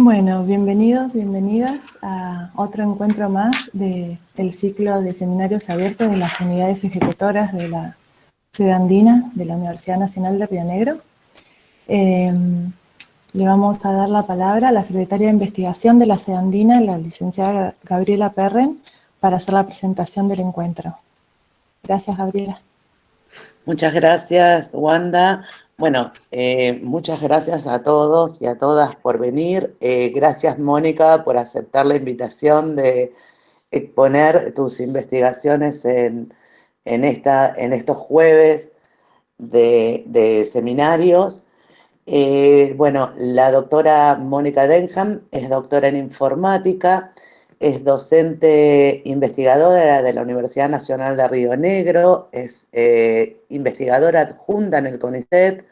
Bueno, bienvenidos, bienvenidas a otro encuentro más del ciclo de seminarios abiertos de las unidades ejecutoras de la sede andina de la Universidad Nacional de Río Negro. Le vamos a dar la palabra a la secretaria de investigación de la sede andina, la licenciada Gabriela Perren, para hacer la presentación del encuentro. Gracias, Gabriela. Muchas gracias, Wanda. Bueno, muchas gracias a todos y a todas por venir. Gracias, Mónica, por aceptar la invitación de exponer tus investigaciones en estos jueves de seminarios. Bueno, la doctora Mónica Denham es doctora en informática, es docente investigadora de la Universidad Nacional de Río Negro, es investigadora adjunta en el CONICET,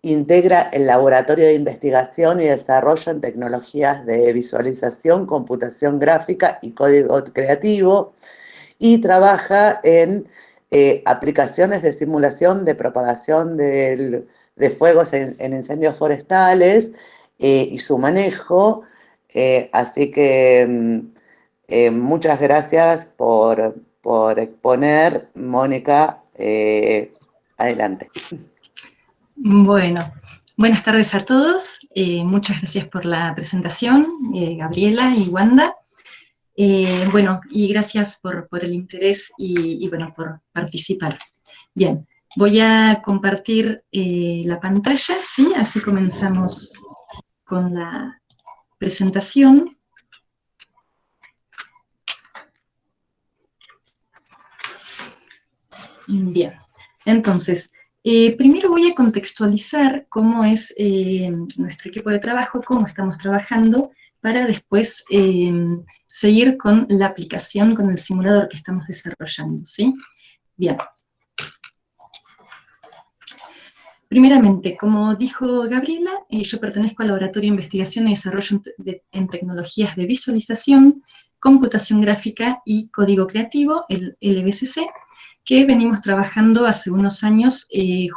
integra el Laboratorio de Investigación y Desarrollo en Tecnologías de Visualización, Computación Gráfica y Código Creativo, y trabaja en aplicaciones de simulación de propagación de fuegos en incendios forestales y su manejo. Así que muchas gracias por exponer, Mónica. Adelante. Bueno, buenas tardes a todos. Muchas gracias por la presentación, Gabriela y Wanda. Bueno, y gracias por el interés y bueno, por participar. Bien, voy a compartir la pantalla, ¿sí? Así comenzamos con la presentación. Bien, entonces, primero voy a contextualizar cómo es nuestro equipo de trabajo, cómo estamos trabajando, para después seguir con la aplicación, con el simulador que estamos desarrollando, ¿sí? Bien. Primeramente, como dijo Gabriela, yo pertenezco al Laboratorio de Investigación y Desarrollo en Tecnologías de Visualización, Computación Gráfica y Código Creativo, el LBCC, que venimos trabajando hace unos años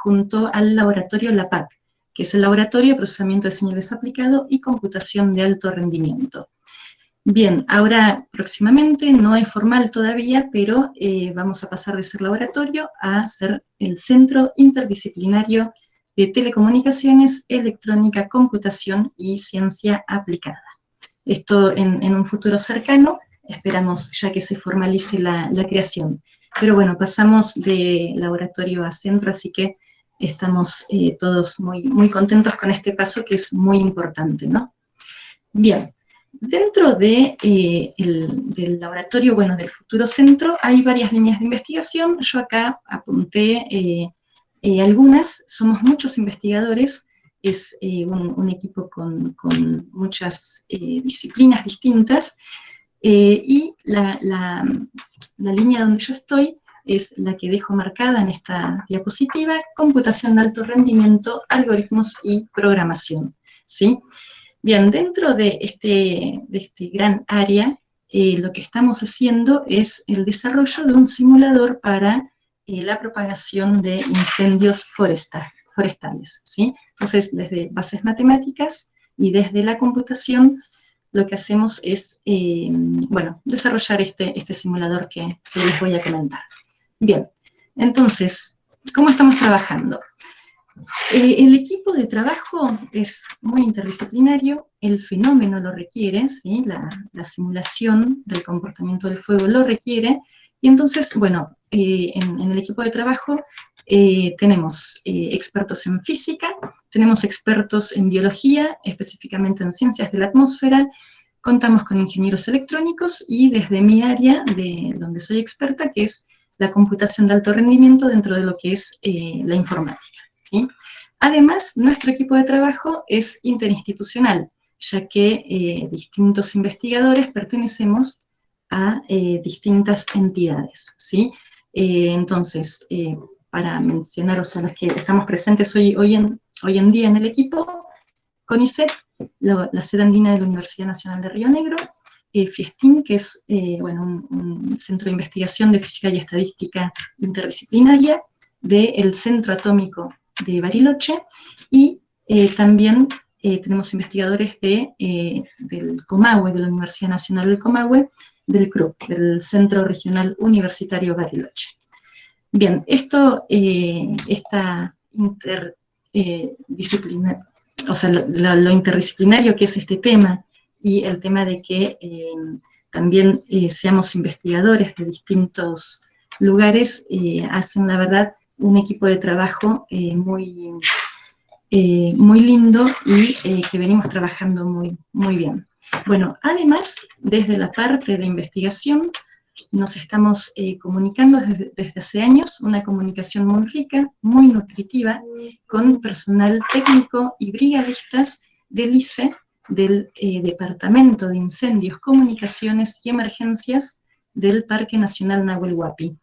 junto al laboratorio LAPAC, que es el Laboratorio de Procesamiento de Señales Aplicado y Computación de Alto Rendimiento. Bien, ahora próximamente, no es formal todavía, pero vamos a pasar de ser laboratorio a ser el Centro Interdisciplinario de Telecomunicaciones, Electrónica, Computación y Ciencia Aplicada. Esto en un futuro cercano, esperamos ya que se formalice la creación. Pero bueno, pasamos de laboratorio a centro, así que estamos todos muy contentos con este paso que es muy importante, ¿no? Bien. Dentro del laboratorio, bueno, del futuro centro, hay varias líneas de investigación. Yo acá apunté algunas. Somos muchos investigadores, es un equipo con muchas disciplinas distintas, y la línea donde yo estoy es la que dejo marcada en esta diapositiva: computación de alto rendimiento, algoritmos y programación, ¿sí? Bien, dentro de este gran área, lo que estamos haciendo es el desarrollo de un simulador para la propagación de incendios forestales, ¿sí? Entonces, desde bases matemáticas y desde la computación, lo que hacemos es, bueno, desarrollar este simulador que les voy a comentar. Bien, entonces, ¿cómo estamos trabajando? El equipo de trabajo es muy interdisciplinario, el fenómeno lo requiere, ¿sí? La simulación del comportamiento del fuego lo requiere, y entonces, bueno, en el equipo de trabajo tenemos expertos en física, tenemos expertos en biología, específicamente en ciencias de la atmósfera, contamos con ingenieros electrónicos, y desde mi área, de donde soy experta, que es la computación de alto rendimiento dentro de lo que es la informática, ¿sí? Además, nuestro equipo de trabajo es interinstitucional, ya que distintos investigadores pertenecemos a distintas entidades, ¿sí? Entonces, para mencionar, o sea, los que estamos presentes hoy en día en el equipo: CONICET, la sede andina de la Universidad Nacional de Río Negro, FIESTIN, que es bueno, un centro de investigación de física y estadística interdisciplinaria, del Centro Atómico de Bariloche, y también tenemos investigadores del Comahue, de la Universidad Nacional del Comahue, del CRUB, del Centro Regional Universitario Bariloche. Bien, esta interdisciplina, o sea, lo interdisciplinario que es este tema, y el tema de que también seamos investigadores de distintos lugares, hacen, la verdad, un equipo de trabajo muy lindo y que venimos trabajando muy bien. Bueno, además, desde la parte de investigación, nos estamos comunicando desde hace años, una comunicación muy rica, muy nutritiva, con personal técnico y brigadistas del ICE, del Departamento de Incendios, Comunicaciones y Emergencias del Parque Nacional Nahuel Huapi.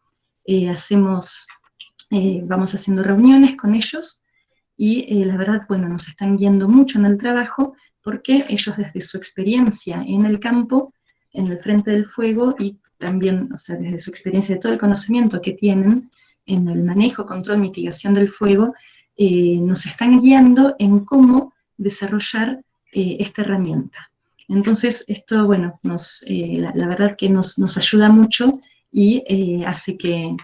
Vamos haciendo reuniones con ellos y la verdad, bueno, nos están guiando mucho en el trabajo porque ellos desde su experiencia en el campo, en el frente del fuego y también, o sea, desde su experiencia de todo el conocimiento que tienen en el manejo, control, mitigación del fuego, nos están guiando en cómo desarrollar esta herramienta. Entonces, esto, bueno, la verdad que nos ayuda mucho y hace que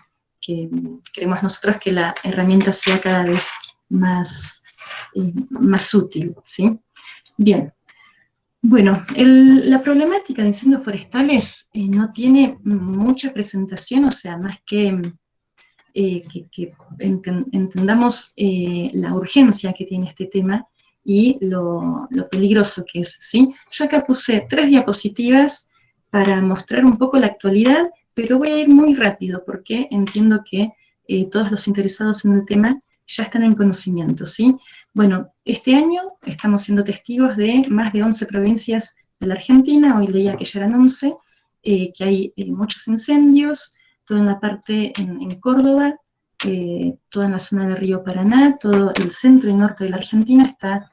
creemos nosotros que la herramienta sea cada vez más útil, ¿sí? Bien. Bueno, la problemática de incendios forestales no tiene mucha presentación, o sea, más que entendamos la urgencia que tiene este tema y lo peligroso que es, ¿sí? Yo acá puse 3 diapositivas para mostrar un poco la actualidad, pero voy a ir muy rápido porque entiendo que todos los interesados en el tema ya están en conocimiento, ¿sí? Bueno, este año estamos siendo testigos de más de 11 provincias de la Argentina, hoy leía que ya eran 11, que hay muchos incendios, toda en la parte en Córdoba, toda en la zona del río Paraná, todo el centro y norte de la Argentina está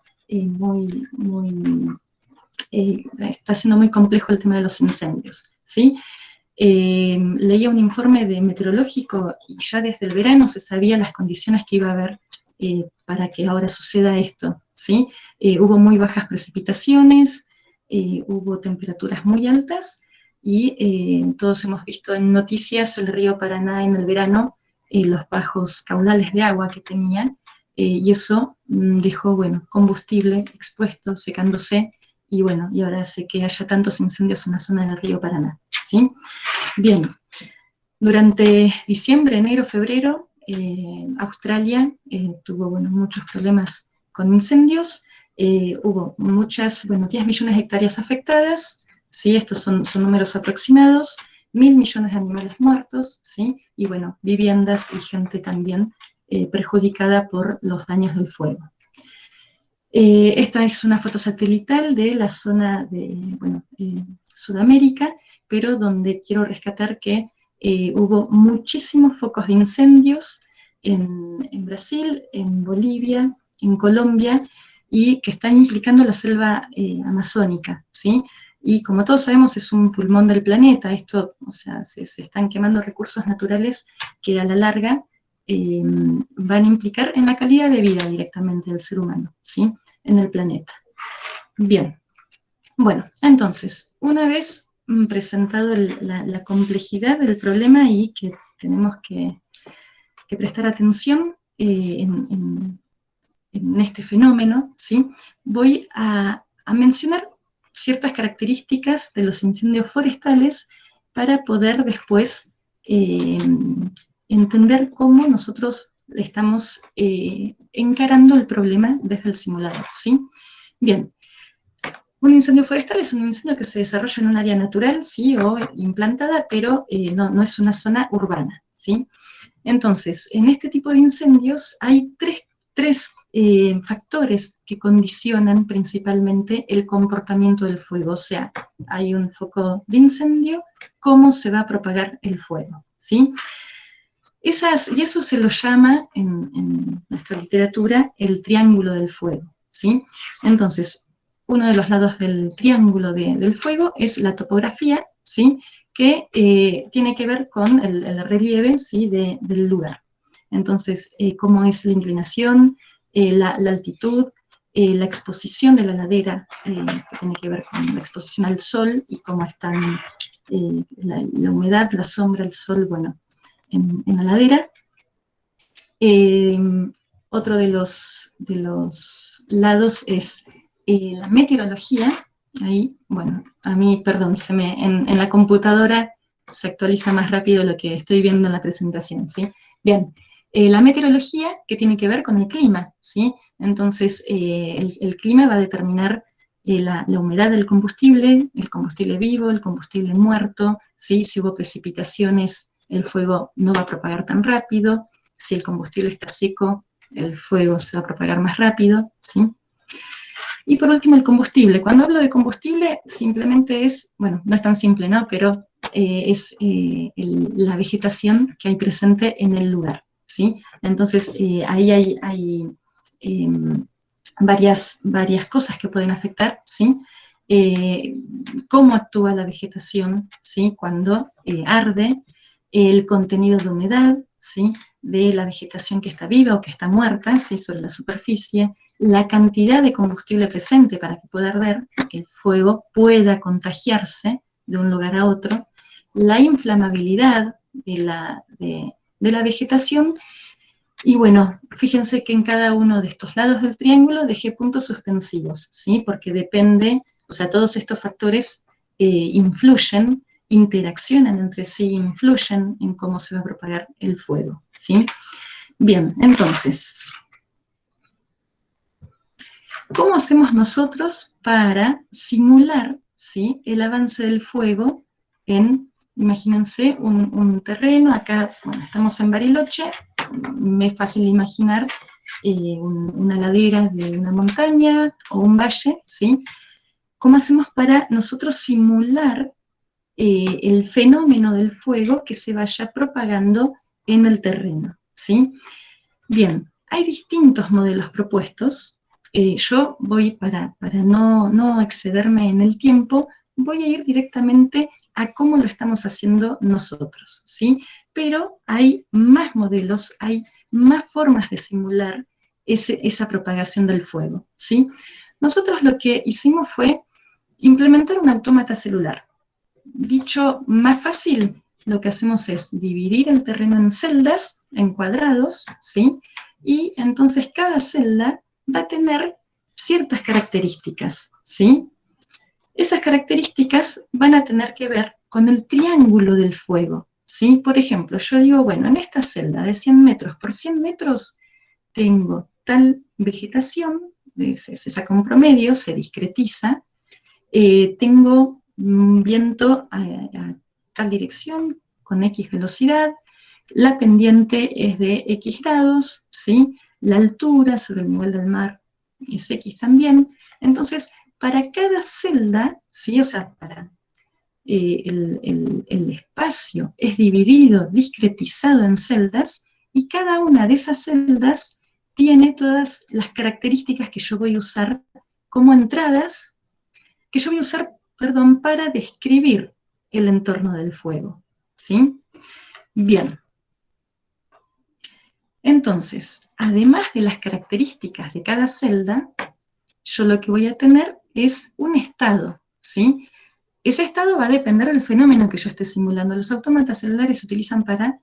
está siendo muy complejo el tema de los incendios, ¿sí? Leía un informe de meteorológico y ya desde el verano se sabía las condiciones que iba a haber para que ahora suceda esto, ¿sí? Hubo muy bajas precipitaciones, hubo temperaturas muy altas y todos hemos visto en noticias el río Paraná en el verano, los bajos caudales de agua que tenía, y eso dejó, bueno, combustible expuesto, secándose, y bueno, y ahora hace que haya tantos incendios en la zona del río Paraná, ¿sí? Bien, durante diciembre, enero, febrero, Australia tuvo, bueno, muchos problemas con incendios, hubo 10 millones de hectáreas afectadas, ¿sí? Estos son números aproximados, 1.000 millones de animales muertos, ¿sí? Y bueno, viviendas y gente también perjudicada por los daños del fuego. Esta es una foto satelital de la zona de, Sudamérica, pero donde quiero rescatar que hubo muchísimos focos de incendios en Brasil, en Bolivia, en Colombia, y que están implicando la selva amazónica, ¿sí? Y como todos sabemos, es un pulmón del planeta. Esto, o sea, se están quemando recursos naturales que a la larga van a implicar en la calidad de vida directamente del ser humano, ¿sí? En el planeta. Bien. Bueno, entonces, una vez presentado la complejidad del problema y que tenemos que prestar atención en este fenómeno, ¿sí? Voy a mencionar ciertas características de los incendios forestales para poder después entender cómo nosotros estamos encarando el problema desde el simulador, ¿sí? Bien, un incendio forestal es un incendio que se desarrolla en un área natural, ¿sí? O implantada, pero no es una zona urbana, ¿sí? Entonces, en este tipo de incendios hay tres factores que condicionan principalmente el comportamiento del fuego. O sea, hay un foco de incendio, cómo se va a propagar el fuego, ¿sí? Y eso se lo llama en nuestra literatura el triángulo del fuego, ¿sí? Entonces, uno de los lados del triángulo del fuego es la topografía, ¿sí? Que tiene que ver con el relieve, ¿sí? Del lugar. Entonces, cómo es la inclinación, la altitud, la exposición de la ladera, que tiene que ver con la exposición al sol y cómo están la humedad, la sombra, el sol, bueno, en la ladera. Otro de los lados es la meteorología. Ahí, bueno, a mí, perdón, en la computadora se actualiza más rápido lo que estoy viendo en la presentación, ¿sí? Bien, la meteorología, que tiene que ver con el clima, ¿sí? Entonces, el clima va a determinar la humedad del combustible, el combustible vivo, el combustible muerto, ¿sí? Si hubo precipitaciones, el fuego no va a propagar tan rápido. Si el combustible está seco, el fuego se va a propagar más rápido, ¿sí? Y por último, el combustible. Cuando hablo de combustible, simplemente es, bueno, no es tan simple, ¿no? Pero es la vegetación que hay presente en el lugar, ¿sí? Entonces, ahí hay varias cosas que pueden afectar, ¿sí? Cómo actúa la vegetación, ¿sí? Cuando arde, el contenido de humedad, ¿sí? De la vegetación que está viva o que está muerta, ¿sí? Sobre la superficie, la cantidad de combustible presente para que pueda arder, que el fuego pueda contagiarse de un lugar a otro, la inflamabilidad de la vegetación. Y bueno, fíjense que en cada uno de estos lados del triángulo dejé puntos suspensivos, ¿sí? Porque depende, o sea, todos estos factores influyen, interaccionan entre sí, influyen en cómo se va a propagar el fuego, ¿sí? Bien, entonces, ¿cómo hacemos nosotros para simular, ¿sí? El avance del fuego en, imagínense, un terreno? Acá, bueno, estamos en Bariloche, me es fácil imaginar una ladera de una montaña o un valle, ¿sí? ¿Cómo hacemos para nosotros simular el fenómeno del fuego que se vaya propagando en el terreno, ¿sí? Bien, hay distintos modelos propuestos. Yo voy, para no excederme en el tiempo, voy a ir directamente a cómo lo estamos haciendo nosotros, ¿sí? Pero hay más modelos, hay más formas de simular esa propagación del fuego, ¿sí? Nosotros lo que hicimos fue implementar un autómata celular. Dicho más fácil, lo que hacemos es dividir el terreno en celdas, en cuadrados, ¿sí? Y entonces cada celda va a tener ciertas características, ¿sí? Esas características van a tener que ver con el triángulo del fuego, ¿sí? Por ejemplo, yo digo, bueno, en esta celda de 100 metros por 100 metros tengo tal vegetación, se saca un promedio, se discretiza, tengo un viento a tal dirección, con X velocidad, la pendiente es de X grados, ¿sí? La altura sobre el nivel del mar es X también. Entonces, para cada celda, ¿sí? O sea, para el espacio es dividido, discretizado en celdas, y cada una de esas celdas tiene todas las características que yo voy a usar como entradas, que yo voy a usar, perdón, para describir el entorno del fuego, ¿sí? Bien. Entonces, además de las características de cada celda, yo lo que voy a tener es un estado, ¿sí? Ese estado va a depender del fenómeno que yo esté simulando. Los autómatas celulares se utilizan para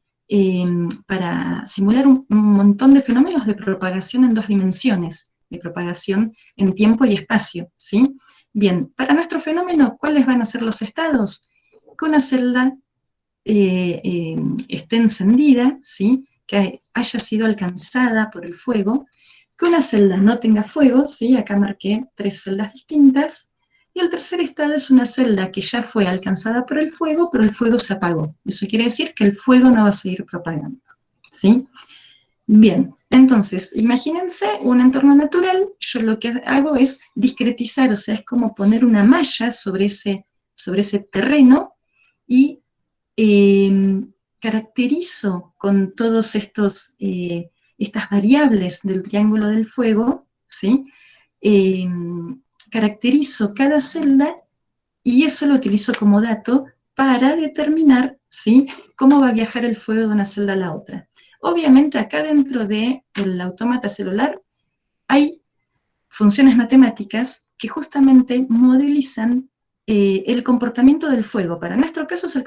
simular un montón de fenómenos de propagación en 2 dimensiones, de propagación en tiempo y espacio, ¿sí? Bien, para nuestro fenómeno, ¿cuáles van a ser los estados? Que una celda esté encendida, ¿sí? Que haya sido alcanzada por el fuego, que una celda no tenga fuego, ¿sí? Acá marqué 3 celdas distintas, y el tercer estado es una celda que ya fue alcanzada por el fuego, pero el fuego se apagó. Eso quiere decir que el fuego no va a seguir propagando, ¿sí? Bien, entonces, imagínense un entorno natural. Yo lo que hago es discretizar, o sea, es como poner una malla sobre ese terreno y caracterizo con todos estas variables del triángulo del fuego, ¿sí? Caracterizo cada celda y eso lo utilizo como dato para determinar, ¿sí? Cómo va a viajar el fuego de una celda a la otra. Obviamente acá dentro del autómata celular hay funciones matemáticas que justamente modelizan el comportamiento del fuego. Para nuestro caso es el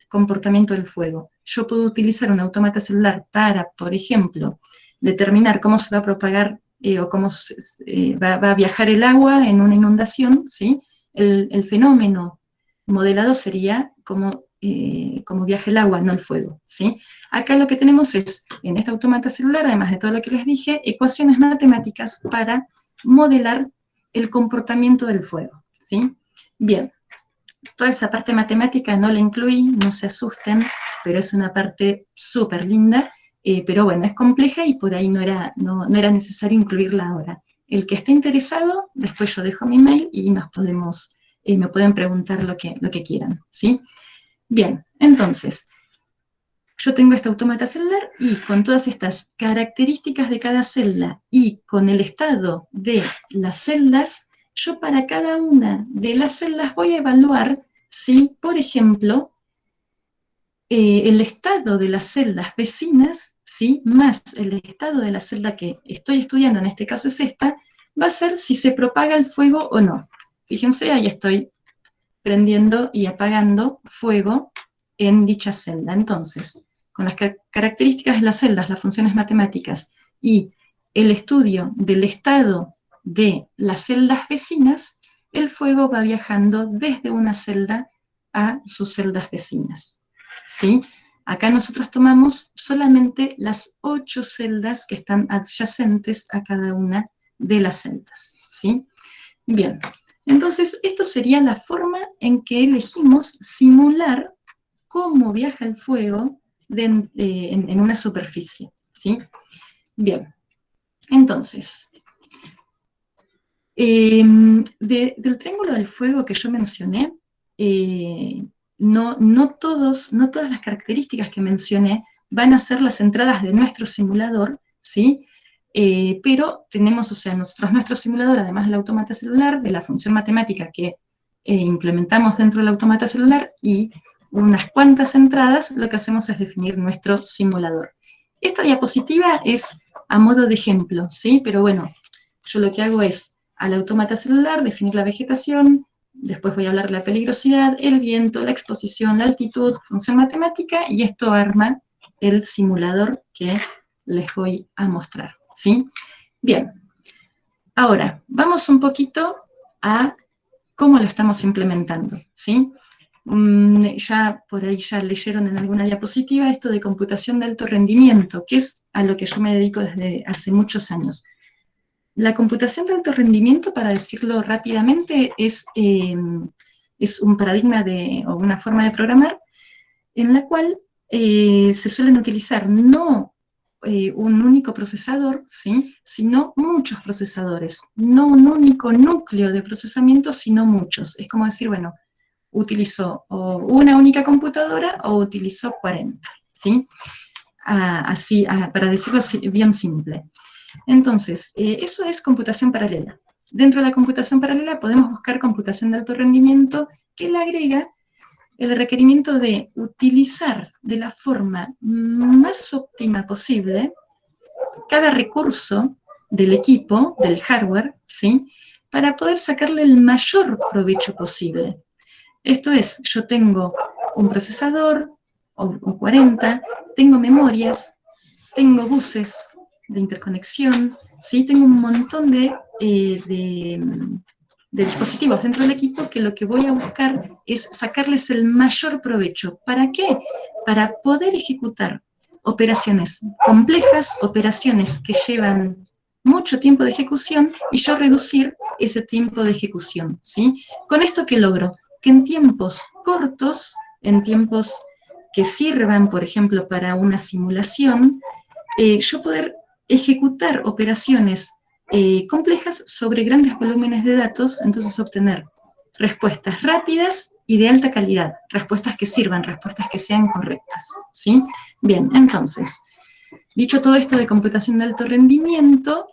comportamiento del fuego. Yo puedo utilizar un autómata celular para, por ejemplo, determinar cómo se va a propagar o cómo va a viajar el agua en una inundación, ¿sí? El fenómeno modelado sería como viaja el agua, no el fuego, ¿sí? Acá lo que tenemos es, en este autómata celular, además de todo lo que les dije, ecuaciones matemáticas para modelar el comportamiento del fuego, ¿sí? Bien, toda esa parte matemática no la incluí, no se asusten, pero es una parte súper linda, pero bueno, es compleja y por ahí no era necesario incluirla ahora. El que esté interesado, después yo dejo mi mail y me pueden preguntar lo que quieran, ¿sí? Bien, entonces, yo tengo este autómata celular y con todas estas características de cada celda y con el estado de las celdas, yo para cada una de las celdas voy a evaluar si, por ejemplo, el estado de las celdas vecinas, ¿sí?, más el estado de la celda que estoy estudiando, en este caso es esta, va a ser si se propaga el fuego o no. Fíjense, ahí estoy prendiendo y apagando fuego en dicha celda. Entonces, con las características de las celdas, las funciones matemáticas y el estudio del estado de las celdas vecinas, el fuego va viajando desde una celda a sus celdas vecinas, ¿sí? Acá nosotros tomamos solamente las 8 celdas que están adyacentes a cada una de las celdas, ¿sí? Bien, entonces esto sería la forma en que elegimos simular cómo viaja el fuego en una superficie, ¿sí? Bien, entonces, del triángulo del fuego que yo mencioné, no todas las características que mencioné van a ser las entradas de nuestro simulador, ¿sí? Pero tenemos, o sea, nuestro simulador, además del autómata celular, de la función matemática que implementamos dentro del autómata celular y unas cuantas entradas, lo que hacemos es definir nuestro simulador. Esta diapositiva es a modo de ejemplo, ¿sí? Pero bueno, yo lo que hago es al autómata celular definir la vegetación, después voy a hablar de la peligrosidad, el viento, la exposición, la altitud, función matemática, y esto arma el simulador que les voy a mostrar, ¿sí? Bien, ahora vamos un poquito a cómo lo estamos implementando, ¿sí? Ya por ahí ya leyeron en alguna diapositiva esto de computación de alto rendimiento, que es a lo que yo me dedico desde hace muchos años. La computación de alto rendimiento, para decirlo rápidamente, es un paradigma o una forma de programar en la cual se suelen utilizar no un único procesador, ¿sí?, sino muchos procesadores, no un único núcleo de procesamiento, sino muchos. Es como decir, bueno, utilizo una única computadora o utilizo 40, ¿sí? Así, para decirlo bien simple. Entonces, eso es computación paralela. Dentro de la computación paralela podemos buscar computación de alto rendimiento que le agrega el requerimiento de utilizar de la forma más óptima posible cada recurso del equipo, del hardware, ¿sí?, para poder sacarle el mayor provecho posible. Esto es, yo tengo un procesador, o 40, tengo memorias, tengo buses de interconexión, ¿sí?, tengo un montón de dispositivos dentro del equipo que lo que voy a buscar es sacarles el mayor provecho. ¿Para qué? Para poder ejecutar operaciones complejas, operaciones que llevan mucho tiempo de ejecución y yo reducir ese tiempo de ejecución, ¿sí? ¿Con esto qué logro? Que en tiempos cortos, en tiempos que sirvan, por ejemplo, para una simulación, yo poder ejecutar operaciones complejas sobre grandes volúmenes de datos, entonces obtener respuestas rápidas y de alta calidad, respuestas que sirvan, respuestas que sean correctas, ¿sí? Bien, entonces, dicho todo esto de computación de alto rendimiento,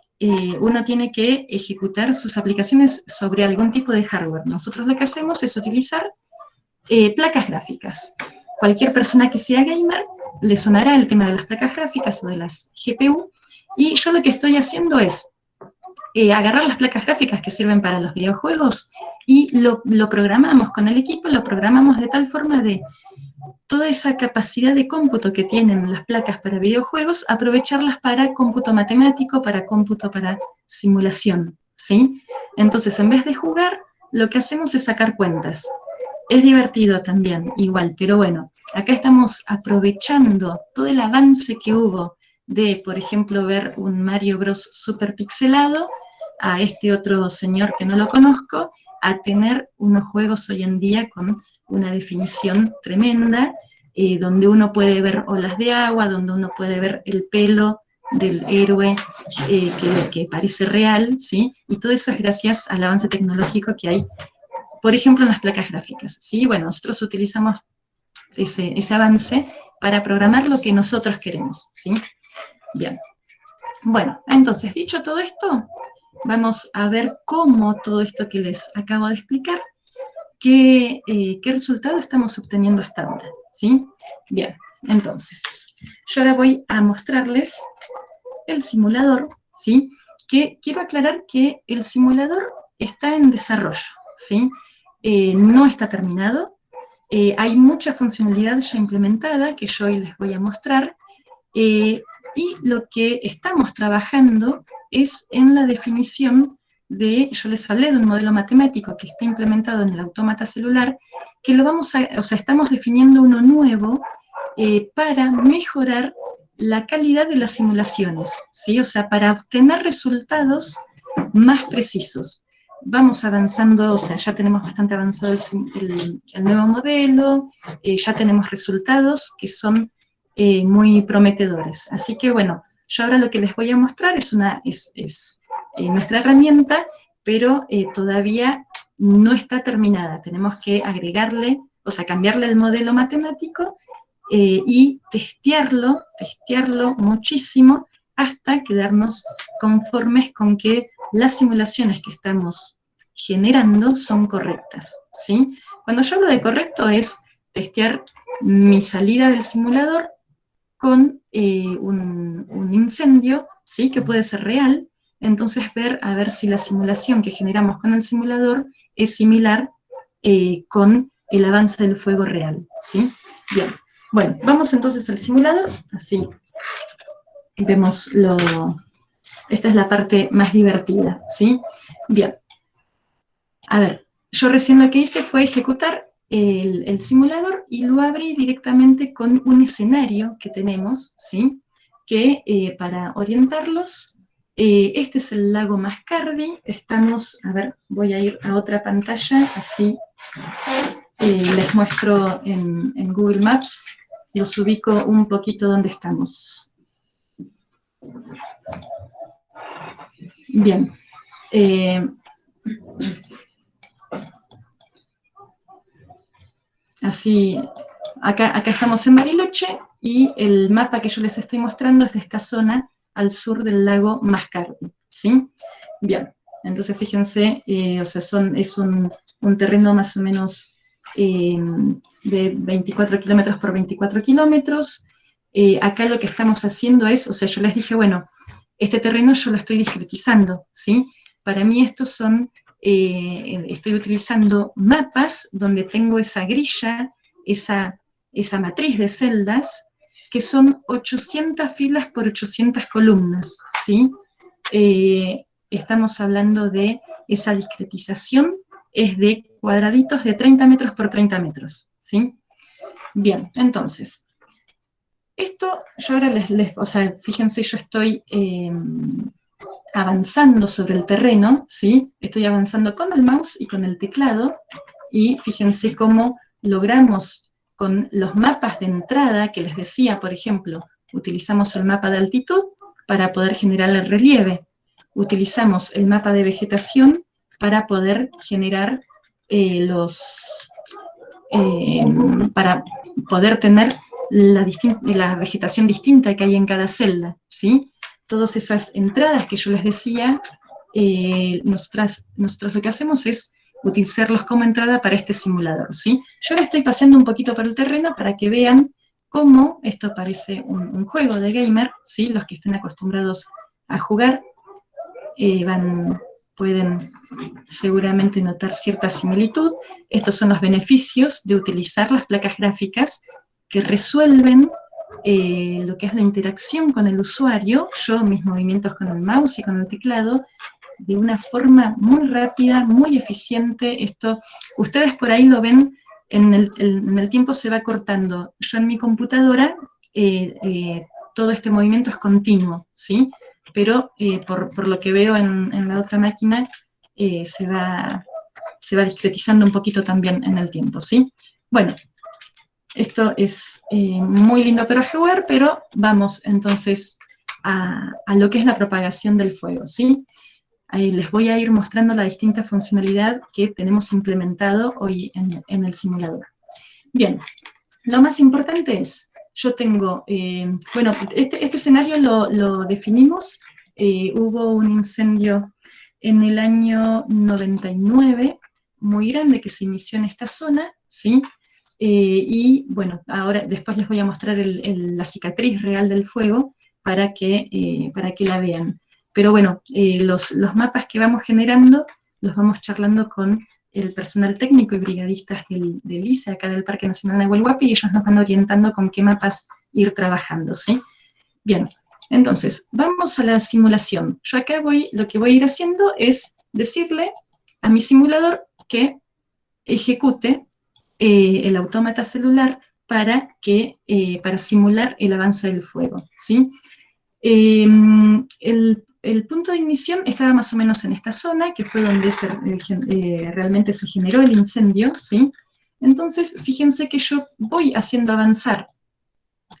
uno tiene que ejecutar sus aplicaciones sobre algún tipo de hardware. Nosotros lo que hacemos es utilizar placas gráficas. Cualquier persona que sea gamer le sonará el tema de las placas gráficas o de las GPU, y yo lo que estoy haciendo es agarrar las placas gráficas que sirven para los videojuegos y lo programamos con el equipo, lo programamos de tal forma de toda esa capacidad de cómputo que tienen las placas para videojuegos, aprovecharlas para cómputo matemático, para cómputo para simulación, ¿sí? Entonces, en vez de jugar, lo que hacemos es sacar cuentas. Es divertido también, igual, pero bueno, acá estamos aprovechando todo el avance que hubo de, por ejemplo, ver un Mario Bros. Super pixelado, a este otro señor que no lo conozco, a tener unos juegos hoy en día con una definición tremenda, donde uno puede ver olas de agua, donde uno puede ver el pelo del héroe que parece real, ¿sí? Y todo eso es gracias al avance tecnológico que hay, por ejemplo, en las placas gráficas, ¿sí? Bueno, nosotros utilizamos ese avance para programar lo que nosotros queremos, ¿sí? Bien. Bueno, entonces, dicho todo esto, vamos a ver cómo todo esto que les acabo de explicar, qué resultado estamos obteniendo hasta ahora, ¿sí? Bien, entonces, yo ahora voy a mostrarles el simulador, ¿sí? Que quiero aclarar que el simulador está en desarrollo, ¿sí? No está terminado, hay mucha funcionalidad ya implementada que yo hoy les voy a mostrar, y lo que estamos trabajando es en la definición de, yo les hablé de un modelo matemático que está implementado en el autómata celular, que lo vamos a, o sea, estamos definiendo uno nuevo para mejorar la calidad de las simulaciones, ¿sí? O sea, para obtener resultados más precisos. Vamos avanzando, o sea, ya tenemos bastante avanzado el nuevo modelo, ya tenemos resultados que son muy prometedores. Así que bueno, yo ahora lo que les voy a mostrar es nuestra herramienta, pero todavía no está terminada. Tenemos que agregarle, o sea, cambiarle el modelo matemático y testearlo muchísimo hasta quedarnos conformes con que las simulaciones que estamos generando son correctas, ¿sí? Cuando yo hablo de correcto es testear mi salida del simulador con un incendio, ¿sí? Que puede ser real, entonces a ver si la simulación que generamos con el simulador es similar con el avance del fuego real, ¿sí? Bien, bueno, vamos entonces al simulador, así vemos esta es la parte más divertida, ¿sí? Bien, a ver, yo recién lo que hice fue ejecutar el simulador y lo abrí directamente con un escenario que tenemos, ¿sí? Que para orientarlos, este es el lago Mascardi, estamos, a ver, voy a ir a otra pantalla, así les muestro en Google Maps, los ubico un poquito donde estamos. Bien. Así, acá estamos en Bariloche y el mapa que yo les estoy mostrando es de esta zona al sur del lago Mascardi, ¿sí? Bien, entonces fíjense, o sea, es un terreno más o menos de 24 kilómetros por 24 kilómetros. Acá lo que estamos haciendo es, o sea, yo les dije, bueno, este terreno yo lo estoy discretizando, ¿sí? Para mí estos son... estoy utilizando mapas donde tengo esa grilla, esa matriz de celdas, que son 800 filas por 800 columnas, ¿sí? Estamos hablando de esa discretización, es de cuadraditos de 30 metros por 30 metros, ¿sí? Bien, entonces, esto yo ahora o sea, fíjense, yo estoy... avanzando sobre el terreno, ¿sí? Estoy avanzando con el mouse y con el teclado, y fíjense cómo logramos con los mapas de entrada que les decía, por ejemplo, utilizamos el mapa de altitud para poder generar el relieve, utilizamos el mapa de vegetación para poder generar para poder tener la vegetación distinta que hay en cada celda, ¿sí? Todas esas entradas que yo les decía, nosotros lo que hacemos es utilizarlos como entrada para este simulador, ¿sí? Yo le estoy paseando un poquito por el terreno para que vean cómo esto parece un juego de gamer, ¿sí? Los que estén acostumbrados a jugar. pueden seguramente notar cierta similitud. Estos son los beneficios de utilizar las placas gráficas que resuelven lo que es la interacción con el usuario, yo mis movimientos con el mouse y con el teclado, de una forma muy rápida, muy eficiente. Esto, ustedes por ahí lo ven, en el tiempo se va cortando. Yo en mi computadora, todo este movimiento es continuo, ¿sí? Pero por lo que veo en la otra máquina, se va discretizando un poquito también en el tiempo, ¿sí? Bueno, esto es muy lindo para jugar, pero vamos entonces a lo que es la propagación del fuego, ¿sí? Ahí les voy a ir mostrando la distinta funcionalidad que tenemos implementado hoy en el simulador. Bien, lo más importante es, yo tengo, bueno, este escenario lo definimos, hubo un incendio en el año 99, muy grande, que se inició en esta zona, ¿sí? Y bueno, ahora después les voy a mostrar la cicatriz real del fuego para que la vean. Pero bueno, los mapas que vamos generando los vamos charlando con el personal técnico y brigadistas del ICE, acá del Parque Nacional Nahuel Huapi, y ellos nos van orientando con qué mapas ir trabajando, ¿sí? Bien, entonces, vamos a la simulación. Yo acá lo que voy a ir haciendo es decirle a mi simulador que ejecute el autómata celular para simular el avance del fuego, ¿sí? El punto de ignición estaba más o menos en esta zona, que fue donde realmente se generó el incendio, ¿sí? Entonces, fíjense que yo voy haciendo avanzar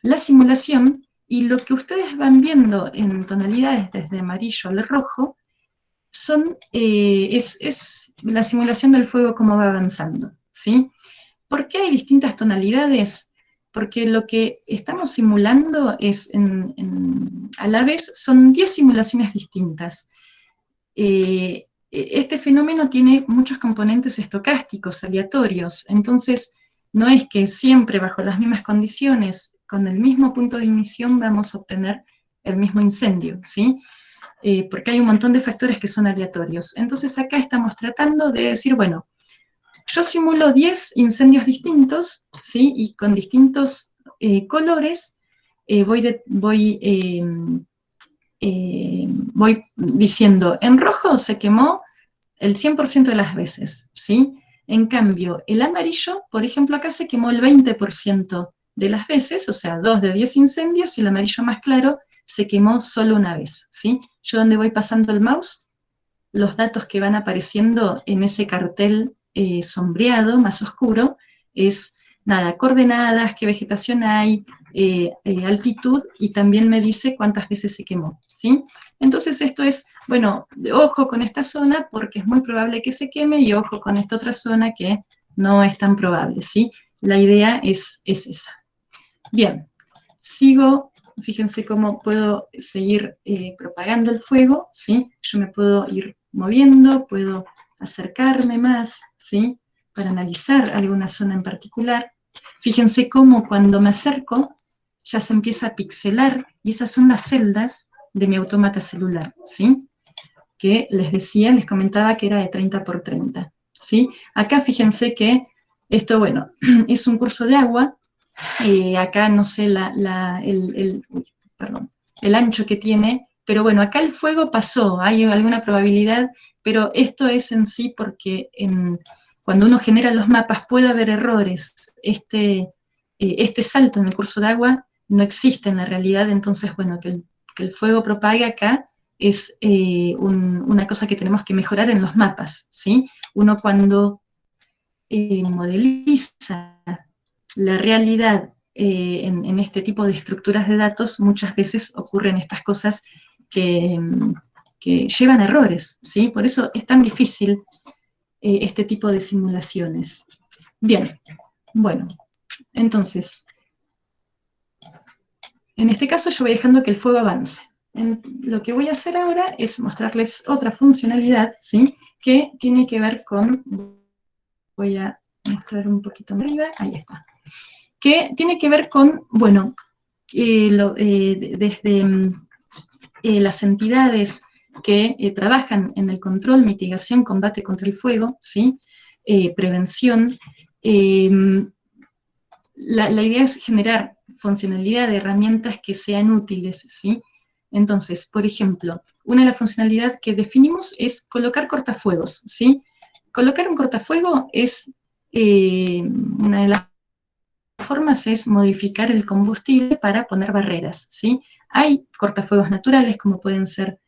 la simulación, y lo que ustedes van viendo en tonalidades desde amarillo al rojo es la simulación del fuego como va avanzando, ¿sí? ¿Por qué hay distintas tonalidades? Porque lo que estamos simulando es, a la vez, son 10 simulaciones distintas. Este fenómeno tiene muchos componentes estocásticos, aleatorios, entonces no es que siempre bajo las mismas condiciones, con el mismo punto de ignición, vamos a obtener el mismo incendio, ¿sí? Porque hay un montón de factores que son aleatorios. Entonces acá estamos tratando de decir, bueno, yo simulo 10 incendios distintos, ¿sí? Y con distintos colores, voy diciendo, en rojo se quemó el 100% de las veces, ¿sí? En cambio, el amarillo, por ejemplo, acá se quemó el 20% de las veces, o sea, 2 de 10 incendios, y el amarillo más claro se quemó solo una vez, ¿sí? Yo donde voy pasando el mouse, los datos que van apareciendo en ese cartel sombreado, más oscuro, es, nada, coordenadas, qué vegetación hay, altitud, y también me dice cuántas veces se quemó, ¿sí? Entonces esto es, bueno, ojo con esta zona porque es muy probable que se queme, y ojo con esta otra zona que no es tan probable, ¿sí? La idea es esa. Bien, sigo. Fíjense cómo puedo seguir propagando el fuego, ¿sí? Yo me puedo ir moviendo, puedo acercarme más, ¿sí? Para analizar alguna zona en particular. Fíjense cómo cuando me acerco ya se empieza a pixelar, y esas son las celdas de mi autómata celular, ¿sí? Que les comentaba que era de 30 por 30, ¿sí? Acá fíjense que esto, bueno, es un curso de agua. Acá no sé el ancho que tiene, pero bueno, acá el fuego pasó, hay alguna probabilidad, pero esto es en sí porque cuando uno genera los mapas puede haber errores. Este salto en el curso de agua no existe en la realidad, entonces, bueno, que el fuego propague acá es una cosa que tenemos que mejorar en los mapas, ¿sí? Uno cuando modeliza la realidad en este tipo de estructuras de datos, muchas veces ocurren estas cosas que llevan errores, ¿sí? Por eso es tan difícil este tipo de simulaciones. Bien, bueno, entonces, en este caso yo voy dejando que el fuego avance. Lo que voy a hacer ahora es mostrarles otra funcionalidad, ¿sí? Que tiene que ver con, voy a mostrar un poquito más arriba, ahí está, que tiene que ver con, bueno, desde las entidades que trabajan en el control, mitigación, combate contra el fuego, ¿sí? Prevención. La idea es generar funcionalidad de herramientas que sean útiles, ¿sí? Entonces, por ejemplo, una de las funcionalidades que definimos es colocar cortafuegos, ¿sí? Colocar un cortafuego es, una de las formas es modificar el combustible para poner barreras, ¿sí? Hay cortafuegos naturales, como pueden ser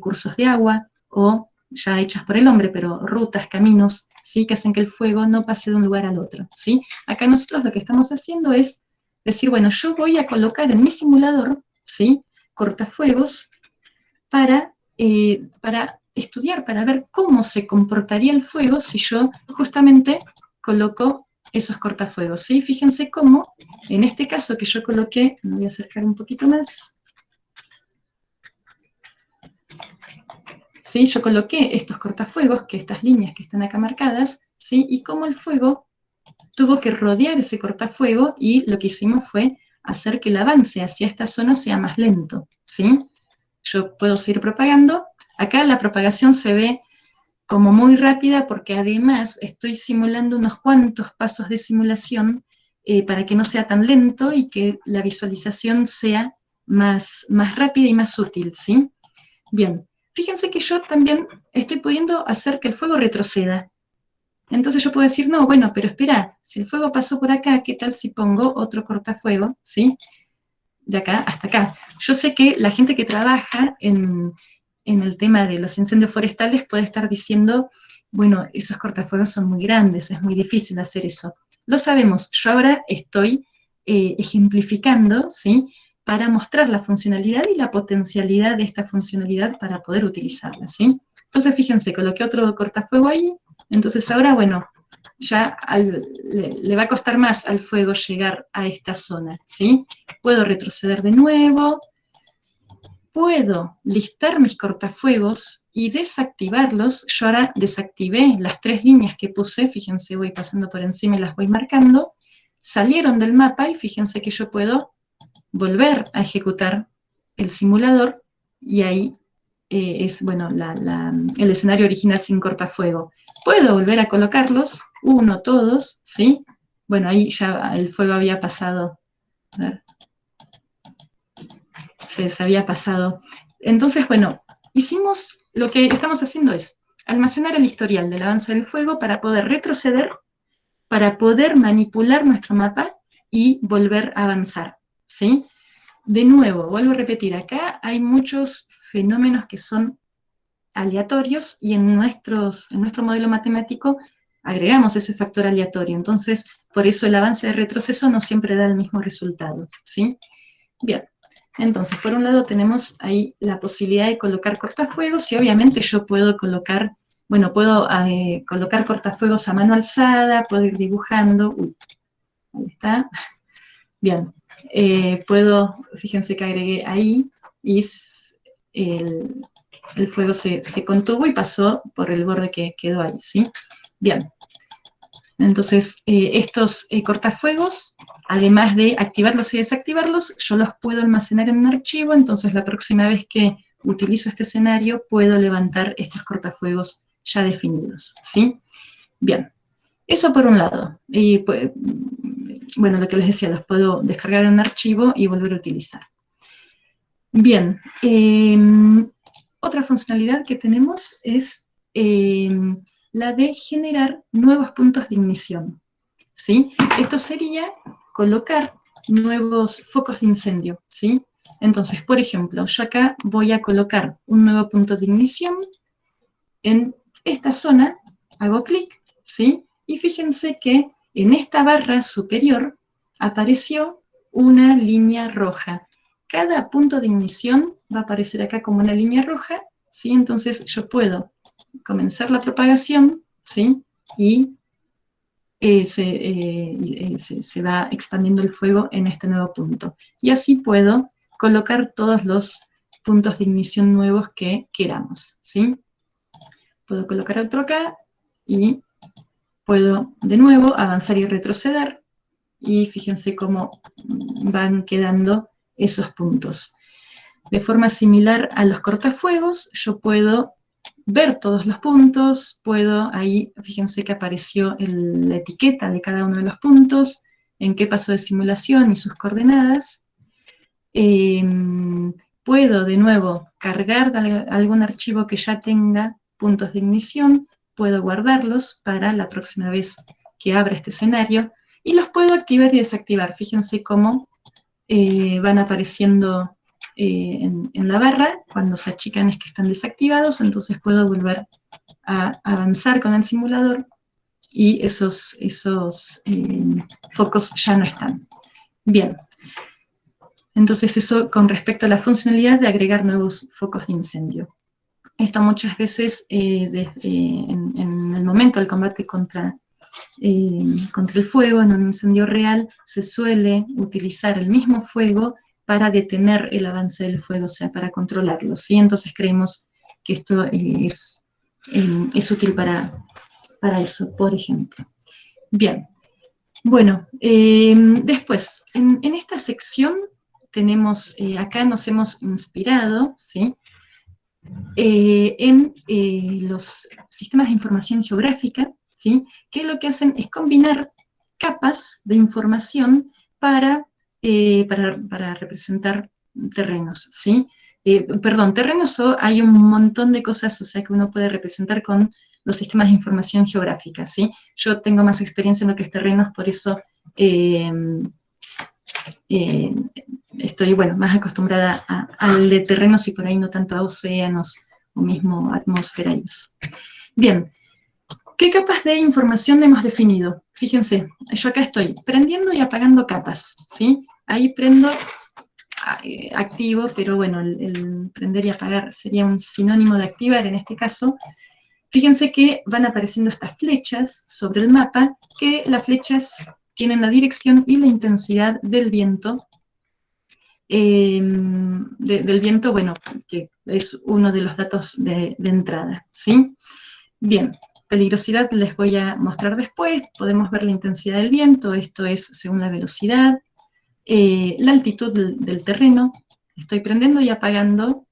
cursos de agua, o ya hechas por el hombre, pero rutas, caminos, ¿sí? Que hacen que el fuego no pase de un lugar al otro, ¿sí? Acá nosotros lo que estamos haciendo es decir, bueno, yo voy a colocar en mi simulador, ¿sí? Cortafuegos para estudiar, para ver cómo se comportaría el fuego si yo justamente coloco esos cortafuegos, ¿sí? Fíjense cómo, en este caso que yo coloqué, me voy a acercar un poquito más, ¿sí? Yo coloqué estos cortafuegos, que estas líneas que están acá marcadas, ¿sí? Y cómo el fuego tuvo que rodear ese cortafuego y lo que hicimos fue hacer que el avance hacia esta zona sea más lento, ¿sí? Yo puedo seguir propagando. Acá la propagación se ve como muy rápida porque además estoy simulando unos cuantos pasos de simulación para que no sea tan lento y que la visualización sea más rápida y más útil, ¿sí? Bien, fíjense que yo también estoy pudiendo hacer que el fuego retroceda. Entonces yo puedo decir, no, bueno, pero espera, si el fuego pasó por acá, ¿qué tal si pongo otro cortafuego, ¿sí? De acá hasta acá. Yo sé que la gente que trabaja en el tema de los incendios forestales puede estar diciendo, bueno, esos cortafuegos son muy grandes, es muy difícil hacer eso. Lo sabemos, yo ahora estoy ejemplificando, ¿sí? Para mostrar la funcionalidad y la potencialidad de esta funcionalidad para poder utilizarla, ¿sí? Entonces, fíjense, coloqué otro cortafuego ahí, entonces ahora, bueno, ya le va a costar más al fuego llegar a esta zona, ¿sí? Puedo retroceder de nuevo, puedo listar mis cortafuegos y desactivarlos. Yo ahora desactivé las 3 líneas que puse, fíjense, voy pasando por encima y las voy marcando, salieron del mapa y fíjense que yo puedo volver a ejecutar el simulador y ahí es, bueno, el escenario original sin cortafuego. Puedo volver a colocarlos, uno, todos, ¿sí? Bueno, ahí ya el fuego había pasado, a ver, se había pasado. Entonces, bueno, hicimos, lo que estamos haciendo es almacenar el historial del avance del fuego para poder retroceder, para poder manipular nuestro mapa y volver a avanzar, ¿sí? De nuevo, vuelvo a repetir, acá hay muchos fenómenos que son aleatorios y en nuestro modelo matemático agregamos ese factor aleatorio. Entonces, por eso el avance de retroceso no siempre da el mismo resultado, ¿sí? Bien, entonces, por un lado tenemos ahí la posibilidad de colocar cortafuegos y obviamente yo puedo colocar, bueno, puedo colocar cortafuegos a mano alzada, puedo ir dibujando, ahí está, bien, puedo, fíjense que agregué ahí y el fuego se contuvo y pasó por el borde que quedó ahí, ¿sí? Bien. Entonces, estos cortafuegos, además de activarlos y desactivarlos, yo los puedo almacenar en un archivo, entonces la próxima vez que utilizo este escenario, puedo levantar estos cortafuegos ya definidos, ¿sí? Bien, eso por un lado. Y, pues, bueno, lo que les decía, los puedo descargar en un archivo y volver a utilizar. Bien, otra funcionalidad que tenemos es la de generar nuevos puntos de ignición, ¿sí? Esto sería colocar nuevos focos de incendio, ¿sí? Entonces, por ejemplo, yo acá voy a colocar un nuevo punto de ignición en esta zona, hago clic, ¿sí? Y fíjense que en esta barra superior apareció una línea roja. Cada punto de ignición va a aparecer acá como una línea roja, ¿sí? Entonces yo puedo comenzar la propagación, ¿sí? Y se va expandiendo el fuego en este nuevo punto. Y así puedo colocar todos los puntos de ignición nuevos que queramos, ¿sí? Puedo colocar otro acá y puedo de nuevo avanzar y retroceder y fíjense cómo van quedando esos puntos. De forma similar a los cortafuegos, yo puedo ver todos los puntos, puedo, ahí fíjense que apareció la etiqueta de cada uno de los puntos, en qué paso de simulación y sus coordenadas. Puedo de nuevo cargar algún archivo que ya tenga puntos de ignición, puedo guardarlos para la próxima vez que abra este escenario, y los puedo activar y desactivar. Fíjense cómo van apareciendo en la barra. Cuando se achican es que están desactivados, entonces puedo volver a avanzar con el simulador y esos focos ya no están. Bien, entonces eso con respecto a la funcionalidad de agregar nuevos focos de incendio. Esto muchas veces en el momento del combate contra el fuego, en un incendio real, se suele utilizar el mismo fuego para detener el avance del fuego, o sea, para controlarlo, ¿sí? Entonces creemos que esto es útil para eso, por ejemplo. Bien, bueno, después, en esta sección tenemos, acá nos hemos inspirado, ¿sí?, en los sistemas de información geográfica, ¿sí?, que lo que hacen es combinar capas de información para representar terrenos, ¿sí? Terrenos, hay un montón de cosas, o sea, que uno puede representar con los sistemas de información geográfica, ¿sí? Yo tengo más experiencia en lo que es terrenos, por eso estoy, bueno, más acostumbrada al de terrenos y por ahí no tanto a océanos o mismo atmósfera y eso. Bien, ¿qué capas de información hemos definido? Fíjense, yo acá estoy prendiendo y apagando capas, ¿sí? Ahí prendo, activo, pero bueno, el prender y apagar sería un sinónimo de activar en este caso. Fíjense que van apareciendo estas flechas sobre el mapa, que las flechas tienen la dirección y la intensidad del viento, bueno, que es uno de los datos de entrada, ¿sí? Bien, peligrosidad les voy a mostrar después. Podemos ver la intensidad del viento, esto es según la velocidad, la altitud del terreno. Estoy prendiendo y apagando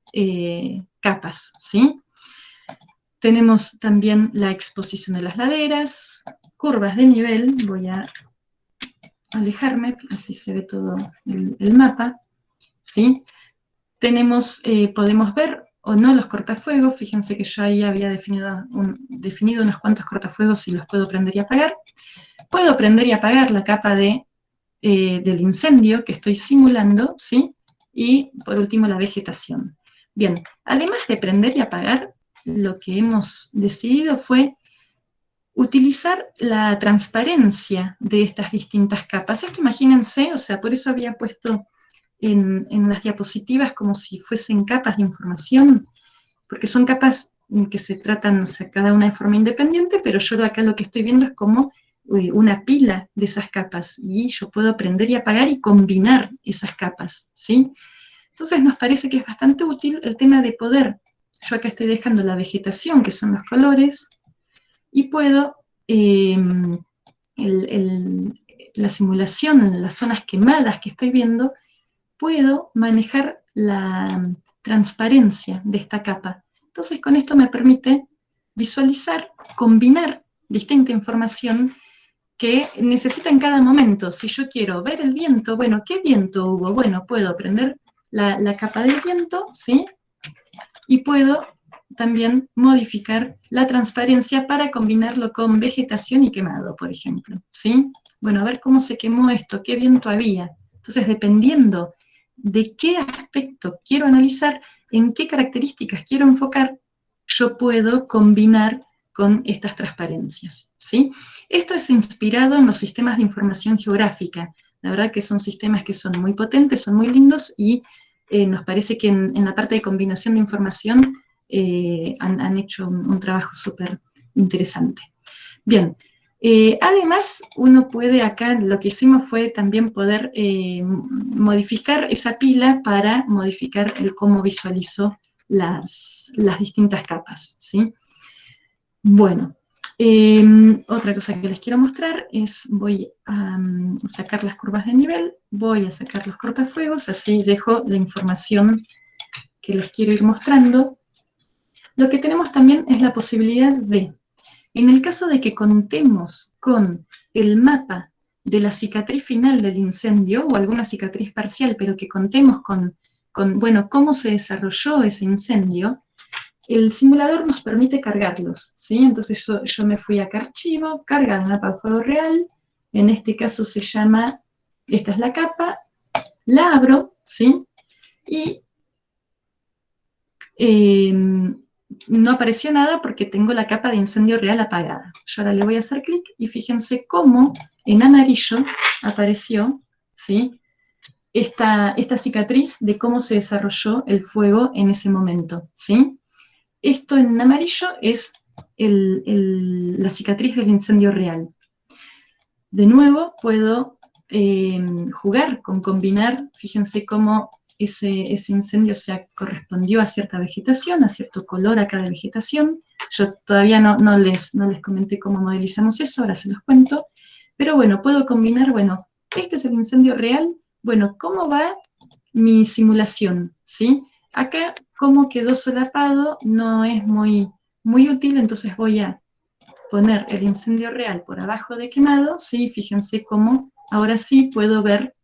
capas, ¿sí? Tenemos también la exposición de las laderas, curvas de nivel. Voy a alejarme, así se ve todo el mapa, ¿sí? Tenemos, podemos ver o no los cortafuegos. Fíjense que yo ahí había definido unos cuantos cortafuegos y los puedo prender y apagar. Puedo prender y apagar la capa del incendio que estoy simulando, ¿sí? Y por último la vegetación. Bien, además de prender y apagar, lo que hemos decidido fue utilizar la transparencia de estas distintas capas. Esto imagínense, o sea, por eso había puesto en las diapositivas como si fuesen capas de información, porque son capas que se tratan, o sea, cada una de forma independiente, pero yo acá lo que estoy viendo es como una pila de esas capas, y yo puedo prender y apagar y combinar esas capas, ¿sí? Entonces nos parece que es bastante útil el tema de poder, yo acá estoy dejando la vegetación, que son los colores, y puedo, la simulación en las zonas quemadas que estoy viendo, puedo manejar la transparencia de esta capa. Entonces con esto me permite visualizar, combinar distinta información que necesita en cada momento. Si yo quiero ver el viento, bueno, ¿qué viento hubo? Bueno, puedo prender la capa del viento, ¿sí? Y puedo también modificar la transparencia para combinarlo con vegetación y quemado, por ejemplo, ¿sí? Bueno, a ver cómo se quemó esto, qué viento había. Entonces, dependiendo de qué aspecto quiero analizar, en qué características quiero enfocar, yo puedo combinar con estas transparencias, ¿sí? Esto es inspirado en los sistemas de información geográfica. La verdad que son sistemas que son muy potentes, son muy lindos, y nos parece que en la parte de combinación de información han hecho un trabajo súper interesante. Bien, además uno puede acá, lo que hicimos fue también poder modificar esa pila para modificar el cómo visualizo las distintas capas, ¿sí? Bueno, otra cosa que les quiero mostrar es, voy a sacar las curvas de nivel, voy a sacar los cortafuegos, así dejo la información que les quiero ir mostrando, lo que tenemos también es la posibilidad de, en el caso de que contemos con el mapa de la cicatriz final del incendio, o alguna cicatriz parcial, pero que contemos con bueno, cómo se desarrolló ese incendio, el simulador nos permite cargarlos, ¿sí? Entonces yo me fui acá a archivo, carga el mapa de fuego real, en este caso se llama, esta es la capa, la abro, ¿sí? Y no apareció nada porque tengo la capa de incendio real apagada. Yo ahora le voy a hacer clic y fíjense cómo en amarillo apareció, ¿sí?, esta cicatriz de cómo se desarrolló el fuego en ese momento, ¿sí? Esto en amarillo es la cicatriz del incendio real. De nuevo puedo jugar con combinar, fíjense cómo ese incendio se correspondió a cierta vegetación, a cierto color a cada vegetación. Yo todavía no les comenté cómo modelizamos eso, ahora se los cuento. Pero bueno, puedo combinar, bueno, este es el incendio real, bueno, ¿cómo va mi simulación? ¿Sí? Acá, cómo quedó solapado, no es muy útil, entonces voy a poner el incendio real por abajo de quemado, ¿sí? Fíjense cómo ahora sí puedo ver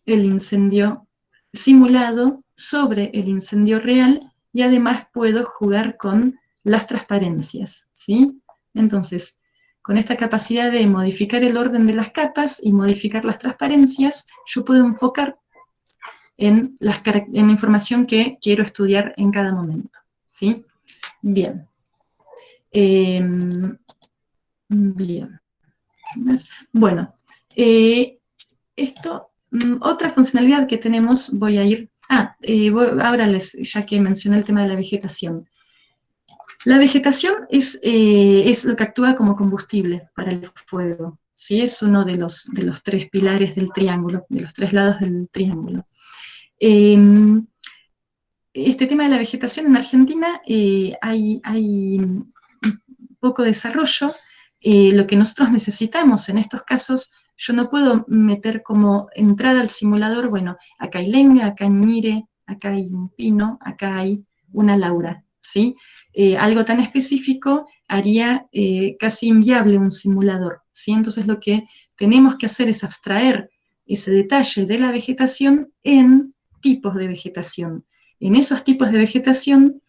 el incendio simulado sobre el incendio real, y además puedo jugar con las transparencias, ¿sí? Entonces, con esta capacidad de modificar el orden de las capas y modificar las transparencias, yo puedo enfocar en la información que quiero estudiar en cada momento, ¿sí? Bien. Bien. Bueno, otra funcionalidad que tenemos, voy a ir, ahora ya que mencioné el tema de la vegetación. La vegetación es lo que actúa como combustible para el fuego, ¿sí? Es uno de los tres pilares del triángulo, de los tres lados del triángulo. Este tema de la vegetación en Argentina hay poco desarrollo. Lo que nosotros necesitamos en estos casos, yo no puedo meter como entrada al simulador, bueno, acá hay lenga, acá hay ñire, acá hay un pino, acá hay una laura, ¿sí? Algo tan específico haría casi inviable un simulador, ¿sí? Entonces lo que tenemos que hacer es abstraer ese detalle de la vegetación en tipos de vegetación. En esos tipos de vegetación,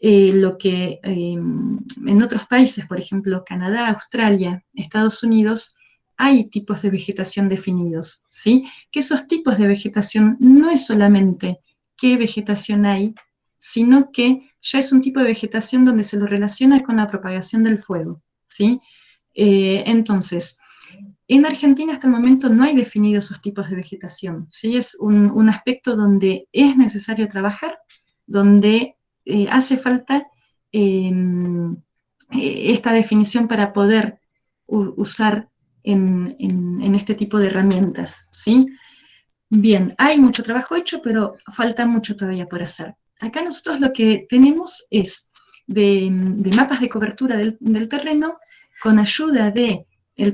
lo que en otros países, por ejemplo, Canadá, Australia, Estados Unidos, hay tipos de vegetación definidos, ¿sí? Que esos tipos de vegetación no es solamente qué vegetación hay, sino que ya es un tipo de vegetación donde se lo relaciona con la propagación del fuego, ¿sí? Entonces, en Argentina hasta el momento no hay definidos esos tipos de vegetación, ¿sí? Es un aspecto donde es necesario trabajar, donde hace falta esta definición para poder usar en este tipo de herramientas, ¿sí? Bien, hay mucho trabajo hecho, pero falta mucho todavía por hacer. Acá nosotros lo que tenemos es de mapas de cobertura del terreno, con ayuda del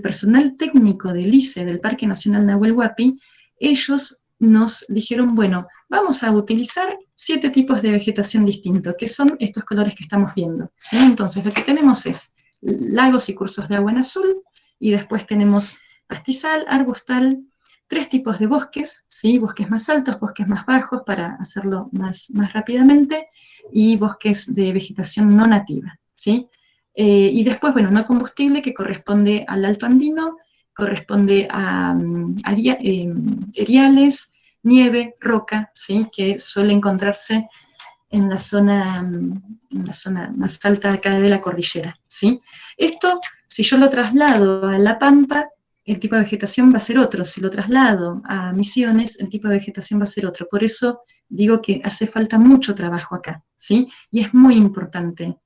personal técnico del ICE, del Parque Nacional Nahuel Huapi. Ellos nos dijeron, bueno, vamos a utilizar 7 tipos de vegetación distintos, que son estos colores que estamos viendo, ¿sí? Entonces lo que tenemos es lagos y cursos de agua en azul, y después tenemos pastizal, arbustal, 3 tipos de bosques, ¿sí? Bosques más altos, bosques más bajos, para hacerlo más rápidamente, y bosques de vegetación no nativa, ¿sí? Y después, bueno, no combustible, que corresponde al alto andino, corresponde a eriales, nieve, roca, ¿sí? Que suele encontrarse en la zona más alta acá de la cordillera, ¿sí? Esto, si yo lo traslado a La Pampa, el tipo de vegetación va a ser otro. Si lo traslado a Misiones, el tipo de vegetación va a ser otro. Por eso digo que hace falta mucho trabajo acá, ¿sí? Y es muy importante,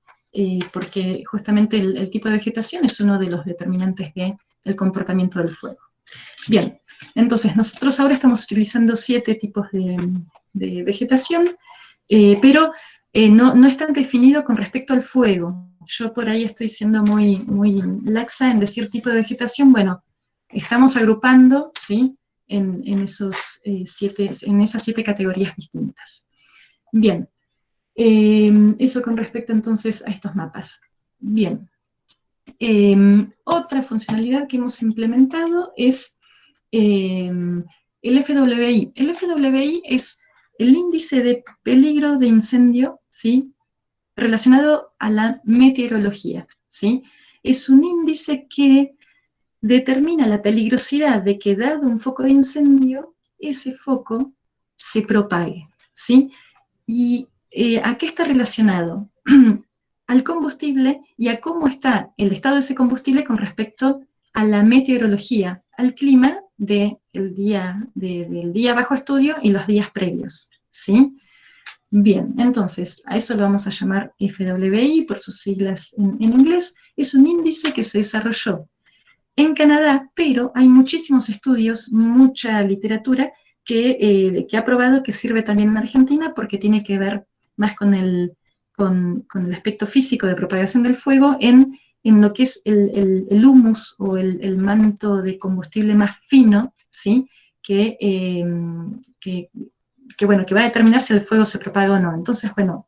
porque justamente el tipo de vegetación es uno de los determinantes del comportamiento del fuego. Bien, entonces nosotros ahora estamos utilizando 7 tipos de vegetación, pero no es tan definido con respecto al fuego. Yo por ahí estoy siendo muy laxa en decir tipo de vegetación. Bueno, estamos agrupando, ¿sí?, en esas 7 categorías distintas. Bien, eso con respecto entonces a estos mapas. Bien, otra funcionalidad que hemos implementado es el FWI. El FWI es el índice de peligro de incendio, ¿sí?, relacionado a la meteorología, ¿sí? Es un índice que determina la peligrosidad de que, dado un foco de incendio, ese foco se propague, ¿sí? ¿Y a qué está relacionado? Al combustible y a cómo está el estado de ese combustible con respecto a la meteorología, al clima del día bajo estudio y los días previos, ¿sí? Bien, entonces, a eso lo vamos a llamar FWI por sus siglas en inglés. Es un índice que se desarrolló en Canadá, pero hay muchísimos estudios, mucha literatura que ha probado que sirve también en Argentina porque tiene que ver más con el aspecto físico de propagación del fuego en lo que es el humus o el manto de combustible más fino, ¿sí?, que va a determinar si el fuego se propaga o no. Entonces, bueno,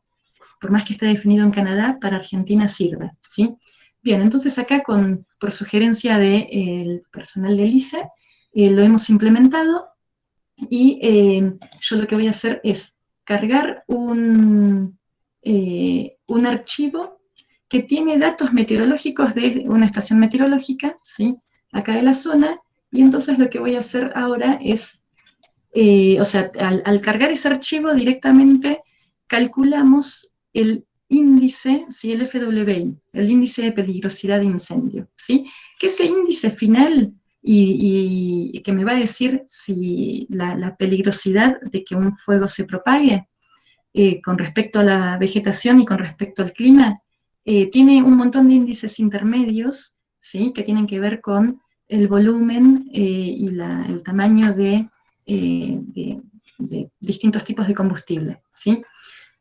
por más que esté definido en Canadá, para Argentina sirve, ¿sí? Bien, entonces acá, por sugerencia del personal del ICE, lo hemos implementado y yo lo que voy a hacer es cargar un archivo que tiene datos meteorológicos de una estación meteorológica, ¿sí?, acá de la zona, y entonces lo que voy a hacer ahora es, al cargar ese archivo directamente calculamos el índice, ¿sí?, el FWI, el índice de peligrosidad de incendio, ¿sí?, que ese índice final y que me va a decir si la peligrosidad de que un fuego se propague con respecto a la vegetación y con respecto al clima, tiene un montón de índices intermedios, ¿sí?, que tienen que ver con el volumen y el tamaño de distintos tipos de combustible, ¿sí?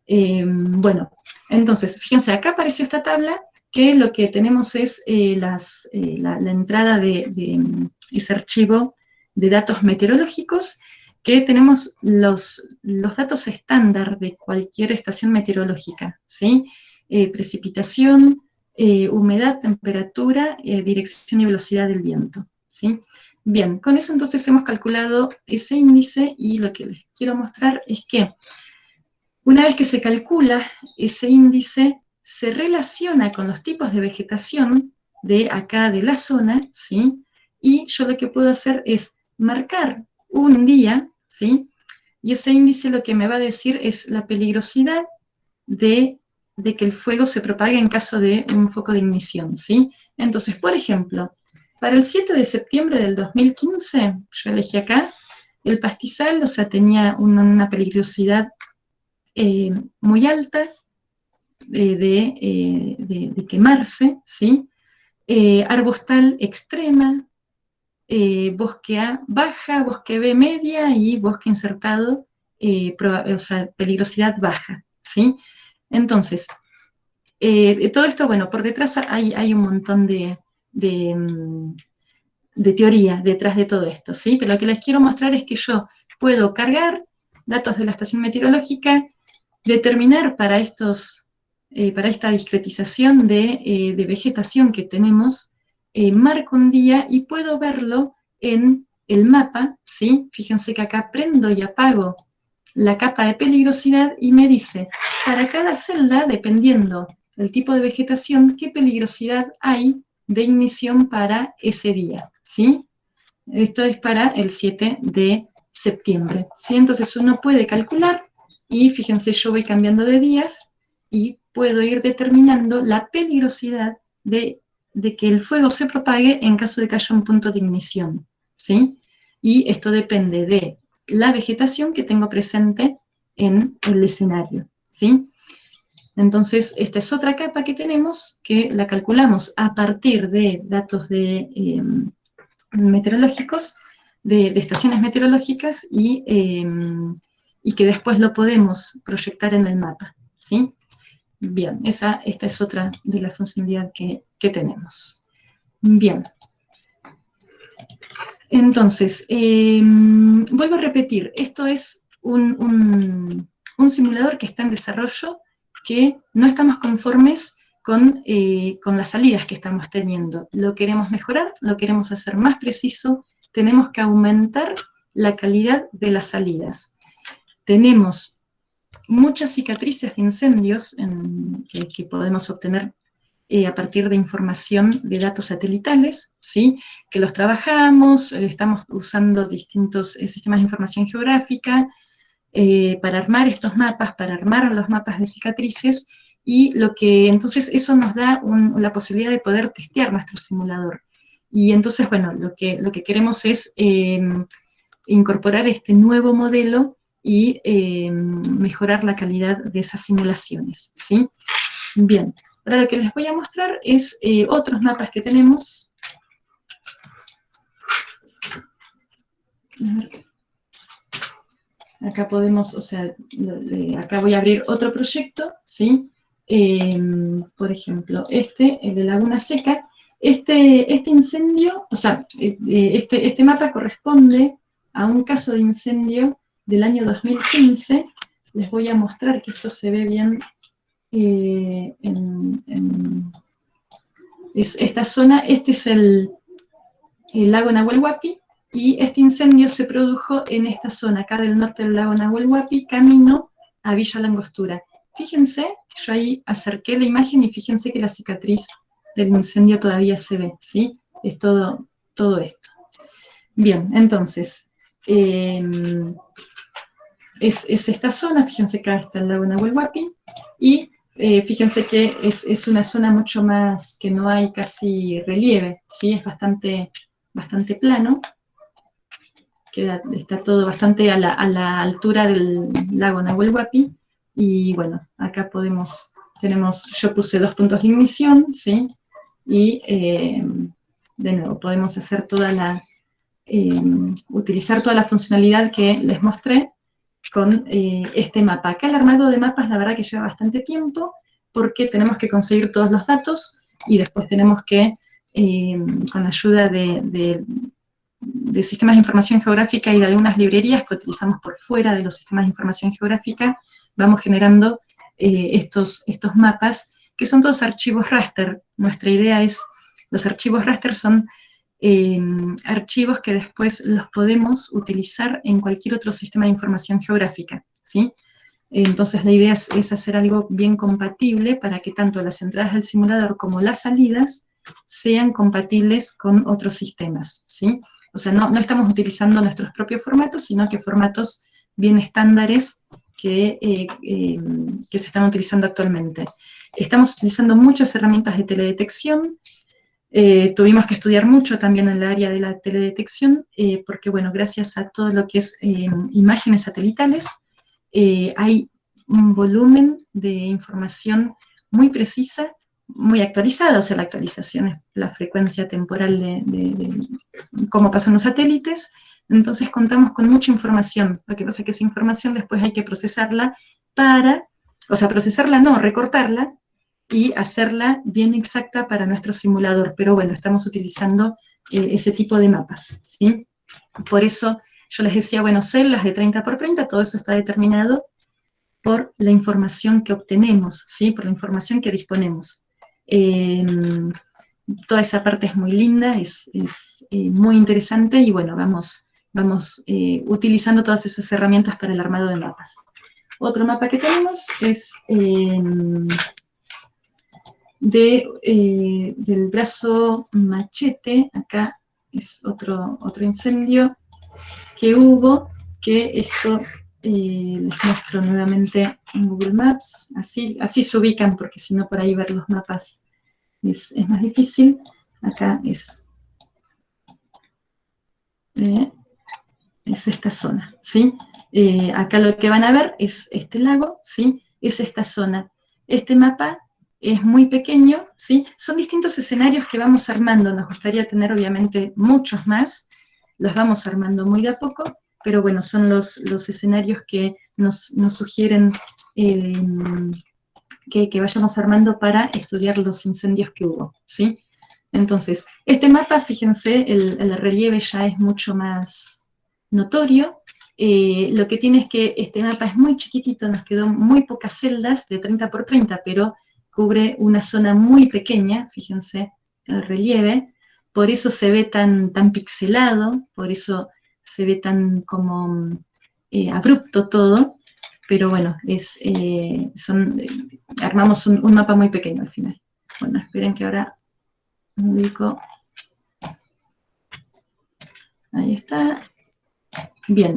Bueno, entonces, fíjense, acá apareció esta tabla que lo que tenemos es la entrada de ese archivo de datos meteorológicos, que tenemos los datos estándar de cualquier estación meteorológica, ¿sí? Precipitación, humedad, temperatura, dirección y velocidad del viento, ¿sí? Bien, con eso entonces hemos calculado ese índice y lo que les quiero mostrar es que una vez que se calcula ese índice, se relaciona con los tipos de vegetación de acá de la zona, ¿sí? Y yo lo que puedo hacer es marcar un día, ¿sí? Y ese índice lo que me va a decir es la peligrosidad de que el fuego se propague en caso de un foco de ignición, ¿sí? Entonces, por ejemplo, para el 7 de septiembre del 2015, yo elegí acá, el pastizal, o sea, tenía una peligrosidad muy alta de quemarse, ¿sí? Arbustal extrema, bosque A baja, bosque B media y bosque insertado, o sea, peligrosidad baja, ¿sí? Entonces, todo esto, bueno, por detrás hay un montón de teoría detrás de todo esto, ¿sí? Pero lo que les quiero mostrar es que yo puedo cargar datos de la estación meteorológica, determinar para esta discretización de vegetación que tenemos, marco un día y puedo verlo en el mapa, ¿sí? Fíjense que acá prendo y apago la capa de peligrosidad y me dice, para cada celda, dependiendo del tipo de vegetación, qué peligrosidad hay de ignición para ese día, ¿sí? Esto es para el 7 de septiembre, ¿sí? Entonces uno puede calcular y fíjense, yo voy cambiando de días y puedo ir determinando la peligrosidad de que el fuego se propague en caso de que haya un punto de ignición, ¿sí? Y esto depende de la vegetación que tengo presente en el escenario, ¿sí? Entonces, esta es otra capa que tenemos, que la calculamos a partir de datos meteorológicos, de estaciones meteorológicas y que después lo podemos proyectar en el mapa, ¿sí? Bien, esta es otra de las funcionalidades que tenemos. Bien. Entonces, vuelvo a repetir, esto es un un simulador que está en desarrollo, que no estamos conformes con las salidas que estamos teniendo. Lo queremos mejorar, lo queremos hacer más preciso, tenemos que aumentar la calidad de las salidas. Tenemos muchas cicatrices de incendios que podemos obtener a partir de información de datos satelitales, ¿sí? Que los trabajamos, estamos usando distintos sistemas de información geográfica para armar estos mapas, para armar los mapas de cicatrices, y entonces eso nos da la posibilidad de poder testear nuestro simulador. Y entonces, bueno, lo que queremos es incorporar este nuevo modelo y mejorar la calidad de esas simulaciones, ¿sí? Bien, ahora lo que les voy a mostrar es otros mapas que tenemos. Acá podemos, o sea, acá voy a abrir otro proyecto, ¿sí? Por ejemplo, el de Laguna Seca. Este incendio, o sea, este mapa corresponde a un caso de incendio del año 2015. Les voy a mostrar que esto se ve bien esta zona. Este es el lago Nahuel Huapi, y este incendio se produjo en esta zona, acá del norte del lago Nahuel Huapi, camino a Villa Langostura. Fíjense, yo ahí acerqué la imagen y fíjense que la cicatriz del incendio todavía se ve, ¿sí? Es todo esto. Bien, entonces, es esta zona, fíjense que acá está el lago Nahuel Huapi, y fíjense que es una zona mucho más, que no hay casi relieve, ¿sí? Es bastante plano, está todo bastante a la altura del lago Nahuel Huapi, y bueno, acá yo puse 2 puntos de ignición, ¿sí? Y de nuevo, podemos hacer utilizar toda la funcionalidad que les mostré con este mapa. Acá el armado de mapas, la verdad que lleva bastante tiempo, porque tenemos que conseguir todos los datos, y después tenemos que, con la ayuda de sistemas de información geográfica y de algunas librerías que utilizamos por fuera de los sistemas de información geográfica, vamos generando estos mapas, que son todos archivos raster. Nuestra idea es, los archivos raster son archivos que después los podemos utilizar en cualquier otro sistema de información geográfica, ¿sí? Entonces la idea es hacer algo bien compatible para que tanto las entradas del simulador como las salidas sean compatibles con otros sistemas, ¿sí? O sea, no estamos utilizando nuestros propios formatos, sino que formatos bien estándares que se están utilizando actualmente. Estamos utilizando muchas herramientas de teledetección. Tuvimos que estudiar mucho también en el área de la teledetección, porque, bueno, gracias a todo lo que es imágenes satelitales, hay un volumen de información muy precisa, muy actualizada. O sea, la actualización es la frecuencia temporal de cómo pasan los satélites. Entonces contamos con mucha información. Lo que pasa es que esa información después hay que procesarla recortarla, y hacerla bien exacta para nuestro simulador. Pero bueno, estamos utilizando ese tipo de mapas, ¿sí? Por eso yo les decía, bueno, celdas de 30 por 30, todo eso está determinado por la información que obtenemos, ¿sí? Por la información que disponemos. Toda esa parte es muy linda, es muy interesante, y bueno, vamos utilizando todas esas herramientas para el armado de mapas. Otro mapa que tenemos es del brazo Machete. Acá es otro incendio que hubo, que esto les muestro nuevamente en Google Maps, así se ubican, porque si no por ahí ver los mapas es más difícil. Acá es esta zona, ¿sí? Acá lo que van a ver es este lago, ¿sí? Es esta zona. Este mapa es muy pequeño, ¿sí? Son distintos escenarios que vamos armando. Nos gustaría tener, obviamente, muchos más. Los vamos armando muy de a poco, pero bueno, son los escenarios que nos sugieren que vayamos armando para estudiar los incendios que hubo, ¿sí? Entonces, este mapa, fíjense, el relieve ya es mucho más notorio. Lo que tiene es que este mapa es muy chiquitito, nos quedó muy pocas celdas de 30 por 30, pero cubre una zona muy pequeña, fíjense el relieve, por eso se ve tan pixelado, por eso se ve tan como abrupto todo, pero bueno, armamos un mapa muy pequeño al final. Bueno, esperen que ahora me ubico. Ahí está. Bien.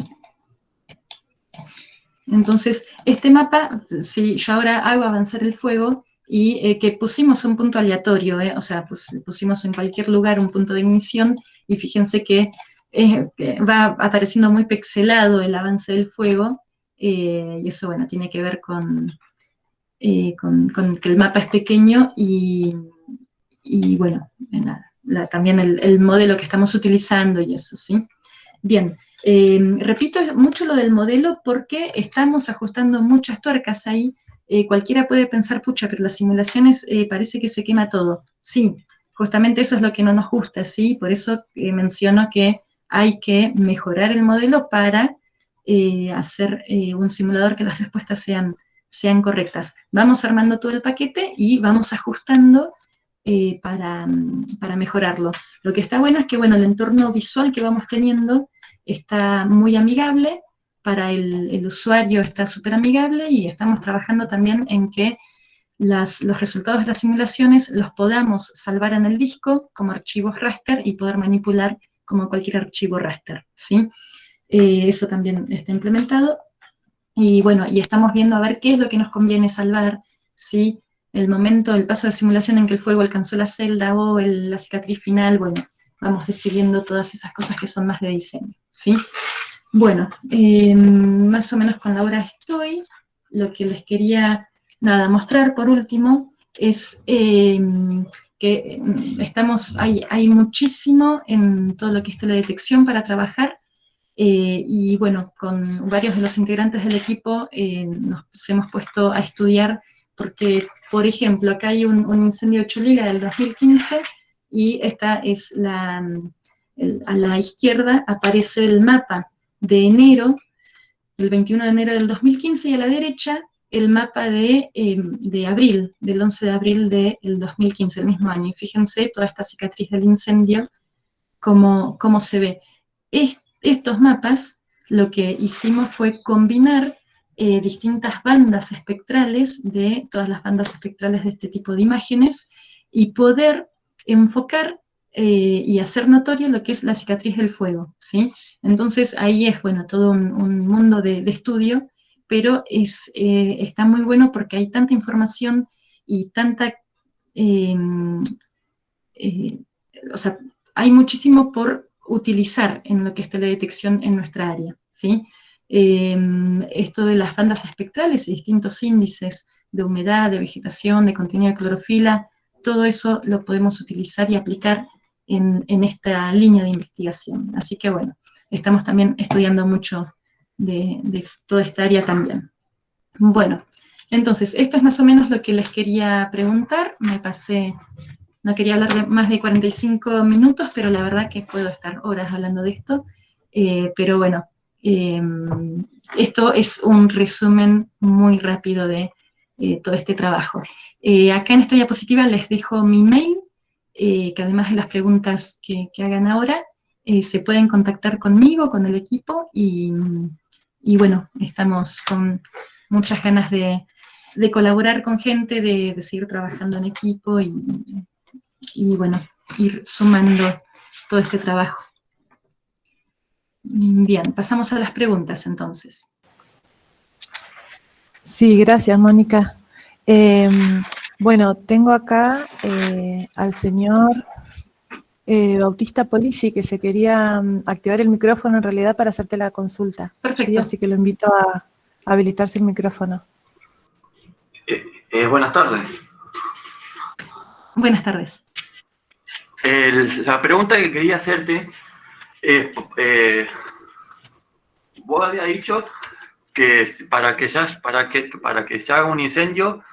Entonces, este mapa, si yo ahora hago avanzar el fuego, y que pusimos un punto aleatorio, o sea, pusimos en cualquier lugar un punto de ignición, y fíjense que va apareciendo muy pixelado el avance del fuego, y eso, bueno, tiene que ver con que el mapa es pequeño, y bueno, también el modelo que estamos utilizando y eso, ¿sí? Bien, repito mucho lo del modelo porque estamos ajustando muchas tuercas ahí. Cualquiera puede pensar, pucha, pero las simulaciones parece que se quema todo. Sí, justamente eso es lo que no nos gusta, ¿sí? Por eso menciono que hay que mejorar el modelo para hacer un simulador que las respuestas sean correctas. Vamos armando todo el paquete y vamos ajustando para mejorarlo. Lo que está bueno es que, bueno, el entorno visual que vamos teniendo está muy amigable, para el usuario está súper amigable, y estamos trabajando también en que los resultados de las simulaciones los podamos salvar en el disco como archivos raster y poder manipular como cualquier archivo raster, ¿sí? Eso también está implementado. Y bueno, y estamos viendo a ver qué es lo que nos conviene salvar, ¿sí? El paso de simulación en que el fuego alcanzó la celda o la cicatriz final, bueno, vamos decidiendo todas esas cosas que son más de diseño, ¿sí? Bueno, más o menos con la hora estoy. Lo que les quería, mostrar por último es que hay muchísimo en todo lo que es la detección para trabajar. Y bueno, con varios de los integrantes del equipo nos hemos puesto a estudiar, porque, por ejemplo, acá hay un incendio de Cholila del 2015, y esta es a la izquierda aparece el mapa de enero, el 21 de enero del 2015, y a la derecha el mapa de abril, del 11 de abril del 2015, el mismo año. Y fíjense toda esta cicatriz del incendio, cómo se ve. Estos mapas, lo que hicimos fue combinar distintas bandas espectrales, de todas las bandas espectrales de este tipo de imágenes, y poder enfocar y hacer notorio lo que es la cicatriz del fuego, ¿sí? Entonces ahí es, bueno, todo un mundo de estudio, pero está muy bueno porque hay tanta información y tanta... o sea, hay muchísimo por utilizar en lo que es la detección en nuestra área, ¿sí? Esto de las bandas espectrales y distintos índices de humedad, de vegetación, de contenido de clorofila, todo eso lo podemos utilizar y aplicar en esta línea de investigación. Así que bueno, estamos también estudiando mucho de toda esta área también. Bueno, entonces, esto es más o menos lo que les quería preguntar. Me pasé... No quería hablar de más de 45 minutos, pero la verdad que puedo estar horas hablando de esto. Pero bueno, esto es un resumen muy rápido de todo este trabajo. Acá en esta diapositiva les dejo mi mail, que además de las preguntas que hagan ahora, se pueden contactar conmigo, con el equipo, y bueno, estamos con muchas ganas de colaborar con gente, de seguir trabajando en equipo, y bueno, ir sumando todo este trabajo. Bien, pasamos a las preguntas entonces. Sí, gracias, Mónica. Bueno, tengo acá al señor Bautista Polisi, que se quería activar el micrófono en realidad para hacerte la consulta. Perfecto. Sí, así que lo invito a habilitarse el micrófono. Buenas tardes. Buenas tardes. La pregunta que quería hacerte es, vos habías dicho que para que se haga un incendio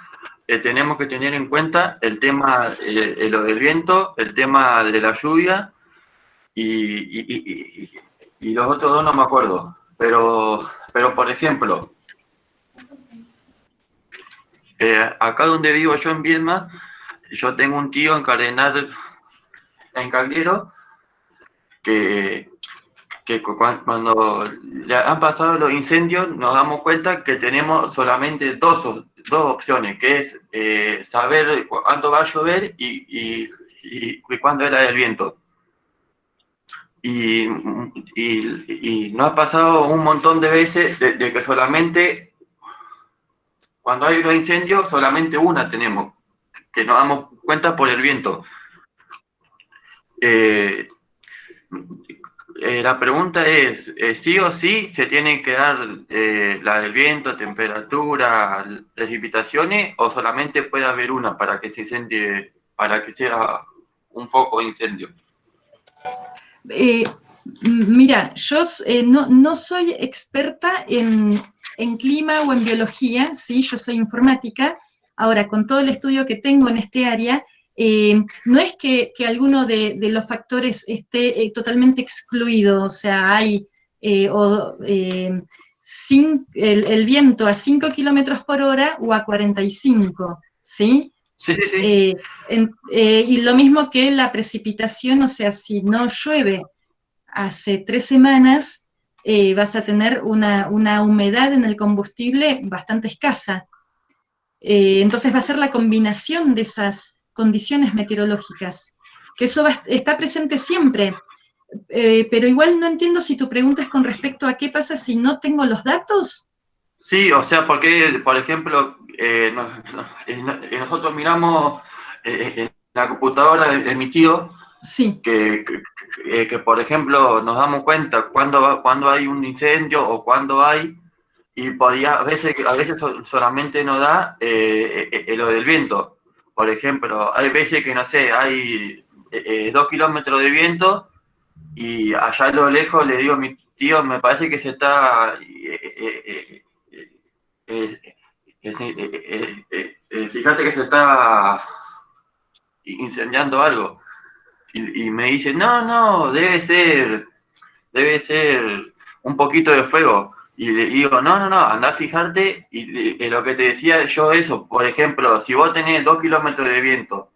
tenemos que tener en cuenta el tema lo del viento, el tema de la lluvia y los otros dos no me acuerdo. pero por ejemplo, acá donde vivo yo en Viedma, yo tengo un tío en Cardenal, en Calguero, que cuando le han pasado los incendios nos damos cuenta que tenemos solamente dos opciones, que es saber cuándo va a llover y cuándo era el viento. Y nos ha pasado un montón de veces de que solamente cuando hay un incendio solamente una tenemos, que nos damos cuenta por el viento. La pregunta es, ¿sí o sí se tiene que dar la del viento, temperatura, precipitaciones, o solamente puede haber una para que se incendie, para que sea un foco de incendio? Mira, yo no soy experta en clima o en biología, ¿sí? Yo soy informática. Ahora, con todo el estudio que tengo en este área, no es que alguno de los factores esté totalmente excluido, o sea, hay el viento a 5 kilómetros por hora o a 45, ¿sí? Sí, sí, sí. Y lo mismo que la precipitación, o sea, si no llueve hace 3 semanas, vas a tener una humedad en el combustible bastante escasa. Entonces va a ser la combinación de esas condiciones meteorológicas, que eso está presente siempre. Pero igual no entiendo si tu pregunta es con respecto a qué pasa si no tengo los datos. Sí, o sea, porque, por ejemplo, nosotros miramos en la computadora de mi tío, Sí. que, por ejemplo, nos damos cuenta cuando hay un incendio o cuando hay, y a veces solamente nos da lo del viento. Por ejemplo, hay veces que, no sé, hay 2 kilómetros de viento y allá a lo lejos le digo a mi tío, me parece que se está... fíjate que se está incendiando algo. Y me dice, no, debe ser un poquito de fuego. Y le digo, no, andá a fijarte, y lo que te decía yo eso, por ejemplo, si vos tenés 2 kilómetros de viento,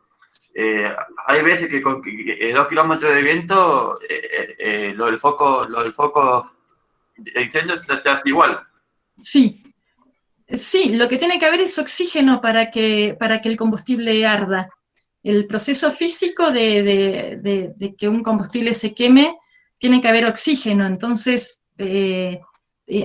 hay veces que con 2 kilómetros de viento, lo del foco de incendio se hace igual. Sí. Sí, lo que tiene que haber es oxígeno para que el combustible arda. El proceso físico de que un combustible se queme, tiene que haber oxígeno. Entonces,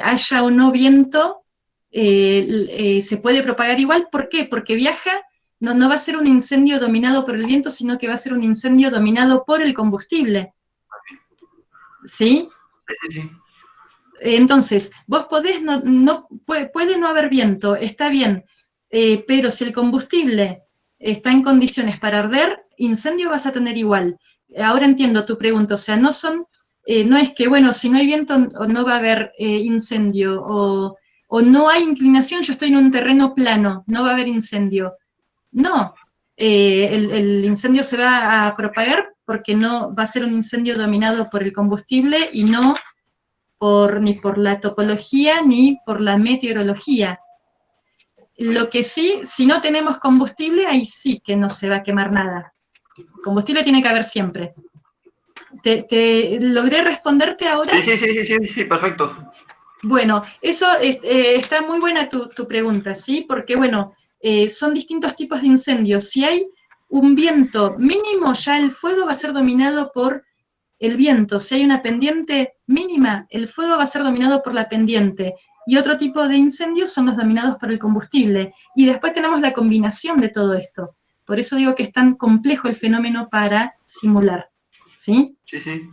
haya o no viento, se puede propagar igual. ¿Por qué? Porque viaja, no va a ser un incendio dominado por el viento, sino que va a ser un incendio dominado por el combustible. ¿Sí? Sí. Entonces, vos podés, puede no haber viento, está bien, pero si el combustible está en condiciones para arder, incendio vas a tener igual. Ahora entiendo tu pregunta, o sea, no es que, bueno, si no hay viento no va a haber incendio, o no hay inclinación, yo estoy en un terreno plano, no va a haber incendio. No, el incendio se va a propagar porque no va a ser un incendio dominado por el combustible y no ni por la topología ni por la meteorología. Lo que sí, si no tenemos combustible, ahí sí que no se va a quemar nada. Combustible tiene que haber siempre. ¿Te logré responderte ahora? Sí, perfecto. Bueno, eso está muy buena tu pregunta, ¿sí? Porque, bueno, son distintos tipos de incendios. Si hay un viento mínimo, ya el fuego va a ser dominado por el viento. Si hay una pendiente mínima, el fuego va a ser dominado por la pendiente. Y otro tipo de incendios son los dominados por el combustible. Y después tenemos la combinación de todo esto. Por eso digo que es tan complejo el fenómeno para simular. ¿Sí? Sí.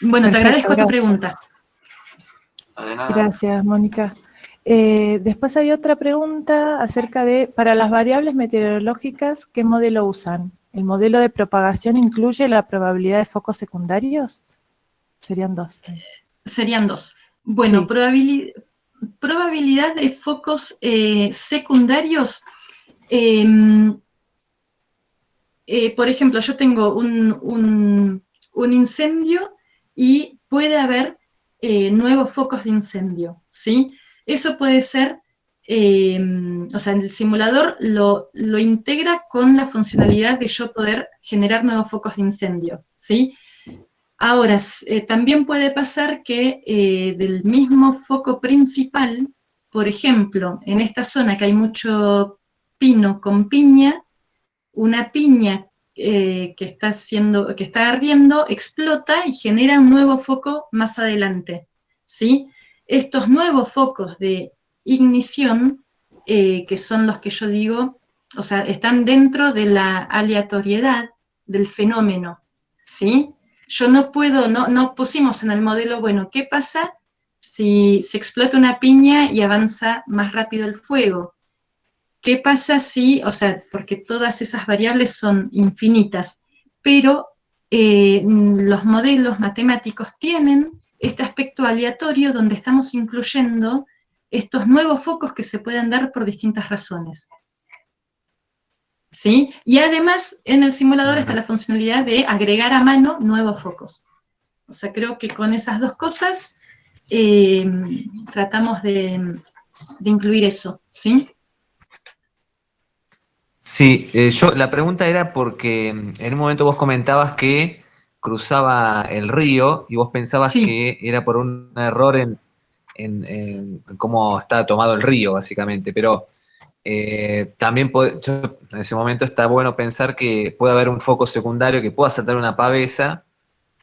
Bueno, Perfecto, te agradezco gracias. tu pregunta. De nada. Gracias, Mónica. Después hay otra pregunta acerca de, para las variables meteorológicas, ¿qué modelo usan? ¿El modelo de propagación incluye la probabilidad de focos secundarios? Serían 2. Serían 2. Bueno, sí. Probabilidad de focos secundarios. Por ejemplo, yo tengo un incendio y puede haber nuevos focos de incendio, ¿sí? Eso puede ser, o sea, el simulador lo integra con la funcionalidad de yo poder generar nuevos focos de incendio, ¿sí? Ahora, también puede pasar que del mismo foco principal, por ejemplo, en esta zona que hay mucho pino con piña, una piña que está ardiendo explota y genera un nuevo foco más adelante, ¿sí? Estos nuevos focos de ignición, que son los que yo digo, o sea, están dentro de la aleatoriedad del fenómeno, ¿sí? Yo no puedo, no pusimos en el modelo, bueno, ¿qué pasa si se explota una piña y avanza más rápido el fuego? ¿Qué pasa si, o sea, porque todas esas variables son infinitas, pero los modelos matemáticos tienen este aspecto aleatorio donde estamos incluyendo estos nuevos focos que se pueden dar por distintas razones. ¿Sí? Y además, en el simulador está la funcionalidad de agregar a mano nuevos focos. O sea, creo que con esas dos cosas tratamos de incluir eso, ¿sí? Sí, la pregunta era porque en un momento vos comentabas que cruzaba el río y vos pensabas Sí. que era por un error en cómo está tomado el río, básicamente, pero también en ese momento está bueno pensar que puede haber un foco secundario que pueda saltar una pavesa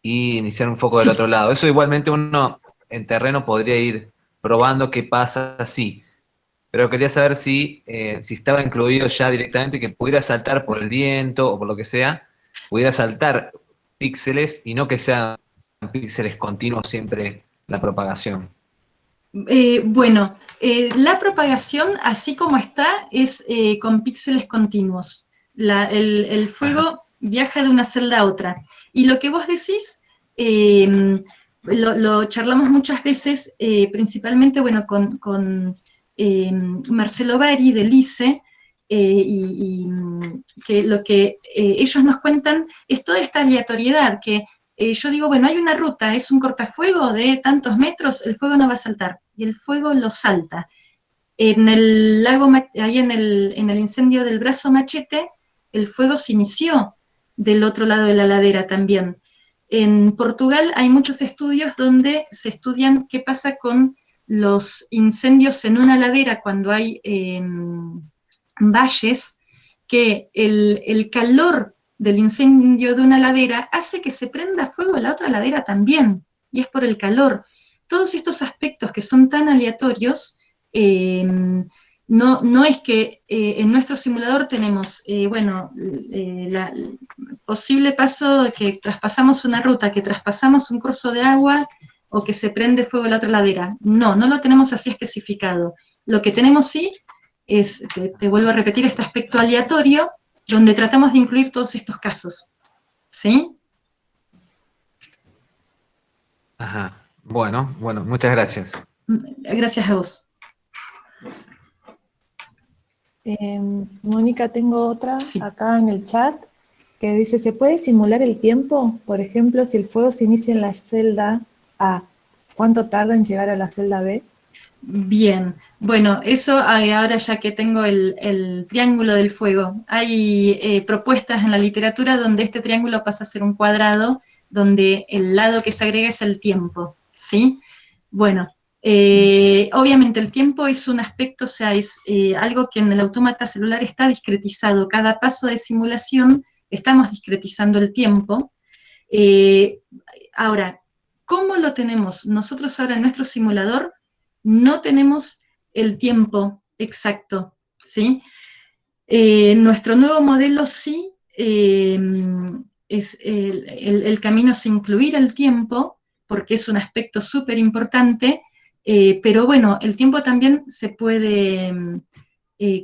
y iniciar un foco del otro lado. Eso igualmente uno en terreno podría ir probando qué pasa así. Pero quería saber si estaba incluido ya directamente que pudiera saltar por el viento o por lo que sea, pudiera saltar píxeles y no que sean píxeles continuos siempre la propagación. Bueno, la propagación, así como está, es con píxeles continuos. El fuego viaja de una celda a otra. Y lo que vos decís, lo charlamos muchas veces, principalmente, bueno, con Marcelo Bari del ICE, y que lo que ellos nos cuentan es toda esta aleatoriedad, que yo digo, bueno, hay una ruta, es un cortafuego de tantos metros, el fuego no va a saltar, y el fuego lo salta. En el lago, ahí en el incendio del Brazo Machete, el fuego se inició del otro lado de la ladera también. En Portugal hay muchos estudios donde se estudian qué pasa con los incendios en una ladera cuando hay valles, que el calor del incendio de una ladera hace que se prenda fuego la otra ladera también, y es por el calor. Todos estos aspectos que son tan aleatorios, no es que en nuestro simulador tenemos, bueno, posible paso que traspasamos una ruta, que traspasamos un curso de agua, o que se prende fuego la otra ladera. No lo tenemos así especificado. Lo que tenemos sí es, te vuelvo a repetir, este aspecto aleatorio, donde tratamos de incluir todos estos casos. ¿Sí? Ajá. Bueno, muchas gracias. Gracias a vos. Mónica, tengo otra Sí. acá en el chat que dice, ¿se puede simular el tiempo? Por ejemplo, si el fuego se inicia en la celda A, ¿cuánto tarda en llegar a la celda B? Bien, bueno, eso ahora ya que tengo el triángulo del fuego, hay propuestas en la literatura donde este triángulo pasa a ser un cuadrado, donde el lado que se agrega es el tiempo, ¿sí? Bueno, obviamente el tiempo es un aspecto, o sea, es algo que en el autómata celular está discretizado. Cada paso de simulación estamos discretizando el tiempo. Ahora, ¿cómo lo tenemos? Nosotros ahora en nuestro simulador no tenemos el tiempo exacto, ¿sí? Nuestro nuevo modelo sí, es el camino es incluir el tiempo, porque es un aspecto súper importante, pero bueno, el tiempo también se puede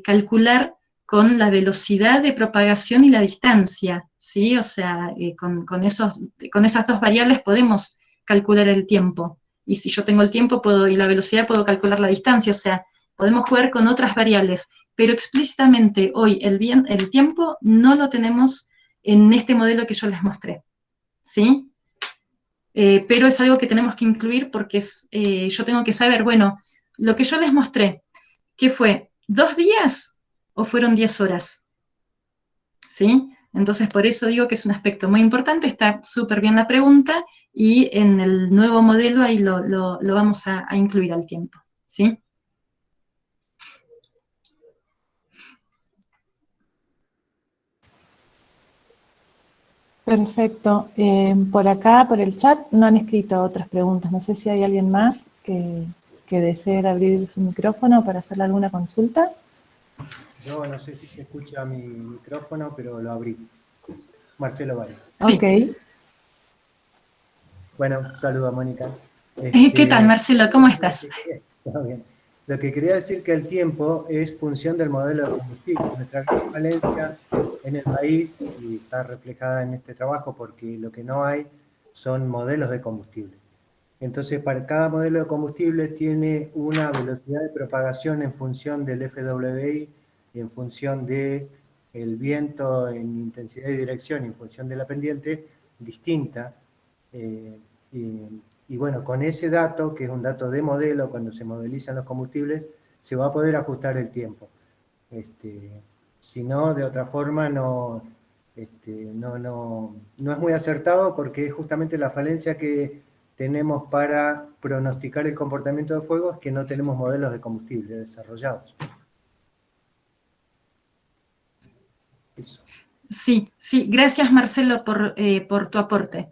calcular con la velocidad de propagación y la distancia, ¿sí? O sea, con esas dos variables podemos calcular el tiempo. Y si yo tengo el tiempo y la velocidad, puedo calcular la distancia. O sea, podemos jugar con otras variables. Pero explícitamente hoy el tiempo no lo tenemos en este modelo que yo les mostré. ¿Sí? pero es algo que tenemos que incluir porque yo tengo que saber, bueno, lo que yo les mostré, ¿qué fue? ¿2 días o fueron 10 horas? ¿Sí? Entonces, por eso digo que es un aspecto muy importante, está súper bien la pregunta, y en el nuevo modelo ahí lo vamos a incluir al tiempo, ¿sí? Perfecto. Por acá, por el chat, no han escrito otras preguntas. No sé si hay alguien más que desee abrir su micrófono para hacerle alguna consulta. Yo no sé si se escucha mi micrófono, pero lo abrí. Marcelo Valle. Sí. Ok. Bueno, saludos, Mónica. ¿Qué tal, Marcelo? ¿Cómo estás? Todo bien. Lo que quería decir que el tiempo es función del modelo de combustible. Nuestra gran falencia en el país, y está reflejada en este trabajo, porque lo que no hay son modelos de combustible. Entonces, para cada modelo de combustible tiene una velocidad de propagación en función del FWI, y en función del viento en intensidad y dirección, en función de la pendiente, distinta. Y bueno, con ese dato, que es un dato de modelo, cuando se modelizan los combustibles, se va a poder ajustar el tiempo. Si no, de otra forma, no es muy acertado, porque es justamente la falencia que tenemos para pronosticar el comportamiento de fuego, es que no tenemos modelos de combustible desarrollados. Eso. Sí, gracias, Marcelo, por tu aporte.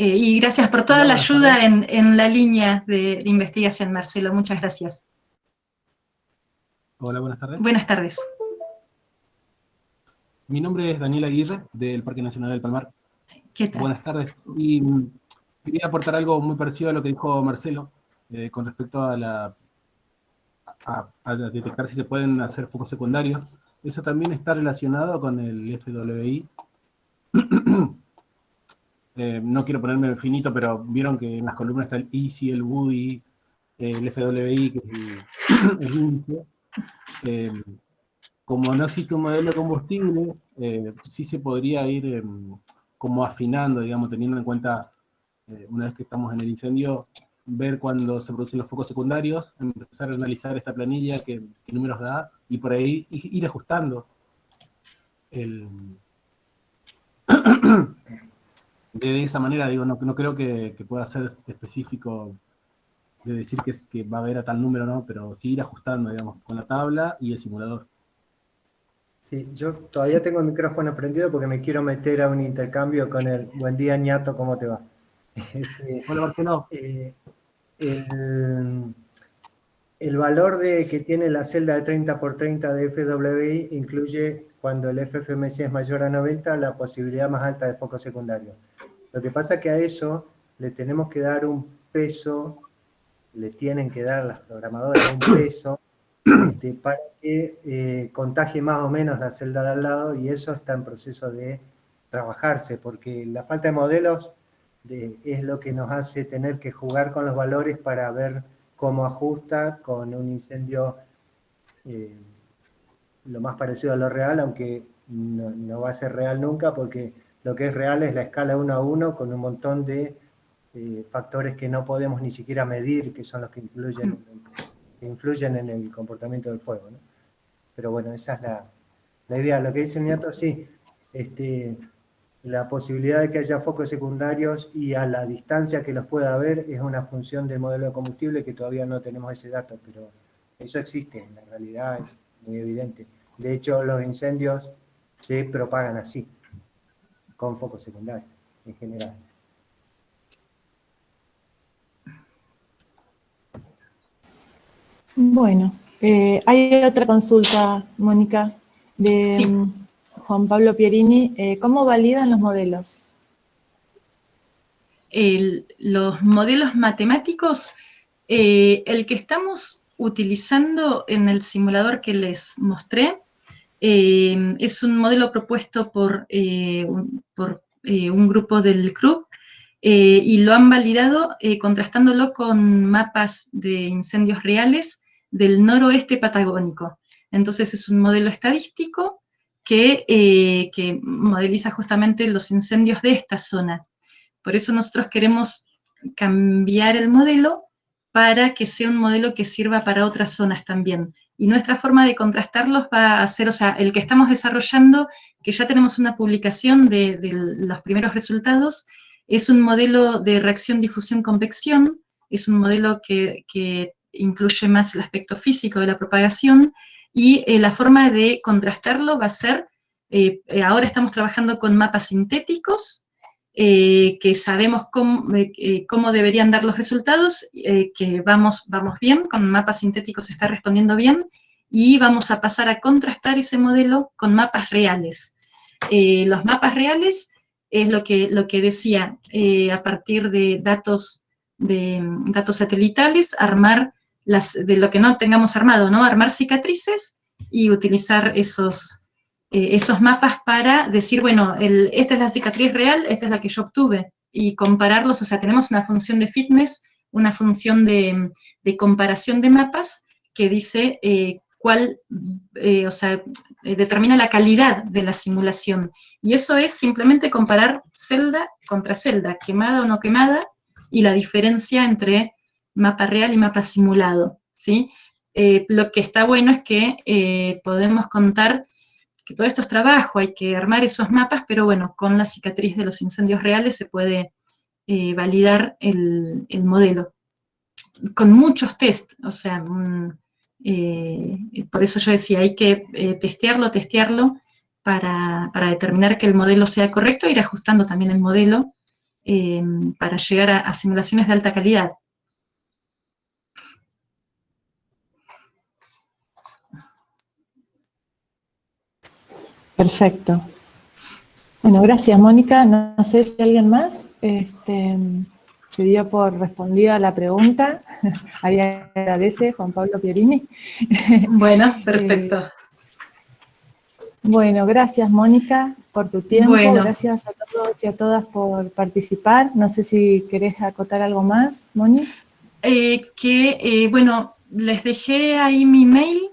Y gracias por toda la ayuda en la línea de investigación, Marcelo. Muchas gracias. Hola, buenas tardes. Buenas tardes. Mi nombre es Daniel Aguirre, del Parque Nacional del Palmar. ¿Qué tal? Buenas tardes. Y quería aportar algo muy parecido a lo que dijo Marcelo, con respecto a detectar si se pueden hacer focos secundarios. Eso también está relacionado con el FWI. No quiero ponerme finito, pero vieron que en las columnas está el ICI, el WUI, el FWI, que es el índice. Como no existe un modelo de combustible, sí se podría ir como afinando, digamos, teniendo en cuenta, una vez que estamos en el incendio, ver cuando se producen los focos secundarios, empezar a analizar esta planilla, qué números da, y por ahí ir ajustando de esa manera. Digo, no creo que pueda ser específico de decir que va a haber a tal número, ¿no? Pero sí ir ajustando, digamos, con la tabla y el simulador. Sí, yo todavía tengo el micrófono prendido porque me quiero meter a un intercambio con el buen día, ñato, ¿cómo te va? Hola, Marcelo. El valor que tiene la celda de 30×30 de FWI incluye, cuando el FFMC es mayor a 90, la posibilidad más alta de foco secundario. Lo que pasa es que a eso le tenemos que dar un peso, le tienen que dar las programadoras un peso, para que contagie más o menos la celda de al lado, y eso está en proceso de trabajarse, porque la falta de modelos es lo que nos hace tener que jugar con los valores para ver cómo ajusta con un incendio lo más parecido a lo real, aunque no va a ser real nunca, porque lo que es real es la escala 1 a 1, con un montón de factores que no podemos ni siquiera medir, que son los que influyen en el comportamiento del fuego, ¿no? Pero bueno, esa es la idea. Lo que dice el ñato, sí, la posibilidad de que haya focos secundarios y a la distancia que los pueda haber es una función del modelo de combustible, que todavía no tenemos ese dato, pero eso existe, en la realidad es muy evidente. De hecho, los incendios se propagan así, con focos secundarios, en general. Bueno, hay otra consulta, Mónica, de Sí. Juan Pablo Pierini. ¿Cómo validan los modelos? Los modelos matemáticos, el que estamos utilizando en el simulador que les mostré, es un modelo propuesto por un grupo del CRUB, y lo han validado contrastándolo con mapas de incendios reales del noroeste patagónico. Entonces es un modelo estadístico que modeliza justamente los incendios de esta zona. Por eso nosotros queremos cambiar el modelo para que sea un modelo que sirva para otras zonas también. Y nuestra forma de contrastarlos va a ser, o sea, el que estamos desarrollando, que ya tenemos una publicación de los primeros resultados, es un modelo de reacción-difusión-convección, es un modelo que incluye más el aspecto físico de la propagación, y la forma de contrastarlo va a ser, ahora estamos trabajando con mapas sintéticos, que sabemos cómo deberían dar los resultados, que vamos bien, con mapas sintéticos se está respondiendo bien, y vamos a pasar a contrastar ese modelo con mapas reales. Los mapas reales es lo que decía, a partir de datos satelitales, armar de lo que no tengamos armado, ¿no? Armar cicatrices y utilizar esos mapas para decir, bueno, esta es la cicatriz real, esta es la que yo obtuve, y compararlos. O sea, tenemos una función de fitness, una función de comparación de mapas que dice determina la calidad de la simulación. Y eso es simplemente comparar celda contra celda, quemada o no quemada, y la diferencia entre mapa real y mapa simulado, ¿sí? Lo que está bueno es que podemos contar que todo esto es trabajo, hay que armar esos mapas, pero bueno, con la cicatriz de los incendios reales se puede validar el modelo. Con muchos test, o sea, por eso yo decía, hay que testearlo para determinar que el modelo sea correcto e ir ajustando también el modelo para llegar a simulaciones de alta calidad. Perfecto. Bueno, gracias, Mónica. No sé si alguien más se dio por respondida la pregunta. Ahí agradece Juan Pablo Pierini. Bueno, perfecto. Bueno, gracias, Mónica, por tu tiempo. Bueno. Gracias a todos y a todas por participar. No sé si querés acotar algo más, Moni. Bueno, les dejé ahí mi mail.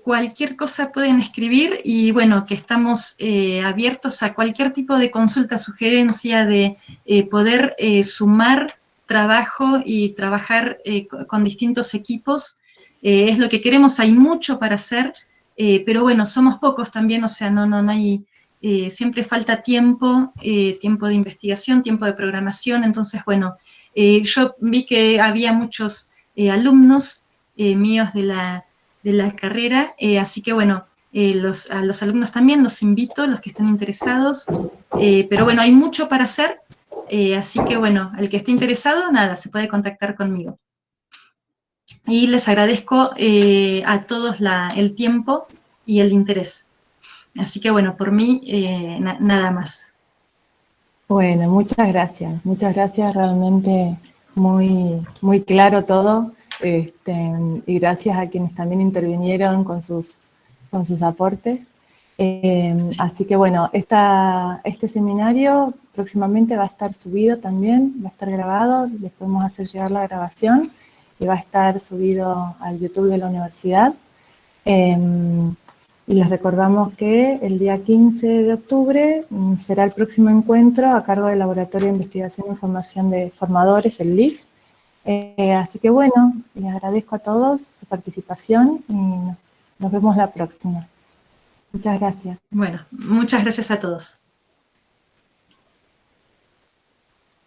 Cualquier cosa pueden escribir, y bueno, que estamos abiertos a cualquier tipo de consulta, sugerencia, de poder sumar trabajo y trabajar con distintos equipos. Es lo que queremos, hay mucho para hacer, pero bueno, somos pocos también, o sea, no hay, siempre falta tiempo de investigación, tiempo de programación. Entonces, bueno, yo vi que había muchos alumnos míos de la carrera, así que bueno, a los alumnos también los invito, los que estén interesados, pero bueno, hay mucho para hacer, así que bueno, al que esté interesado, nada, se puede contactar conmigo. Y les agradezco a todos el tiempo y el interés. Así que bueno, por mí, nada más. Bueno, muchas gracias, realmente muy, muy claro todo. Y gracias a quienes también intervinieron con sus aportes. Así que bueno, este seminario próximamente va a estar subido también, va a estar grabado, les podemos hacer llegar la grabación, y va a estar subido al YouTube de la universidad. Y les recordamos que el día 15 de octubre será el próximo encuentro a cargo del Laboratorio de Investigación e Información de Formadores, el LIF. Así que bueno, les agradezco a todos su participación y nos vemos la próxima. Muchas gracias. Bueno, muchas gracias a todos.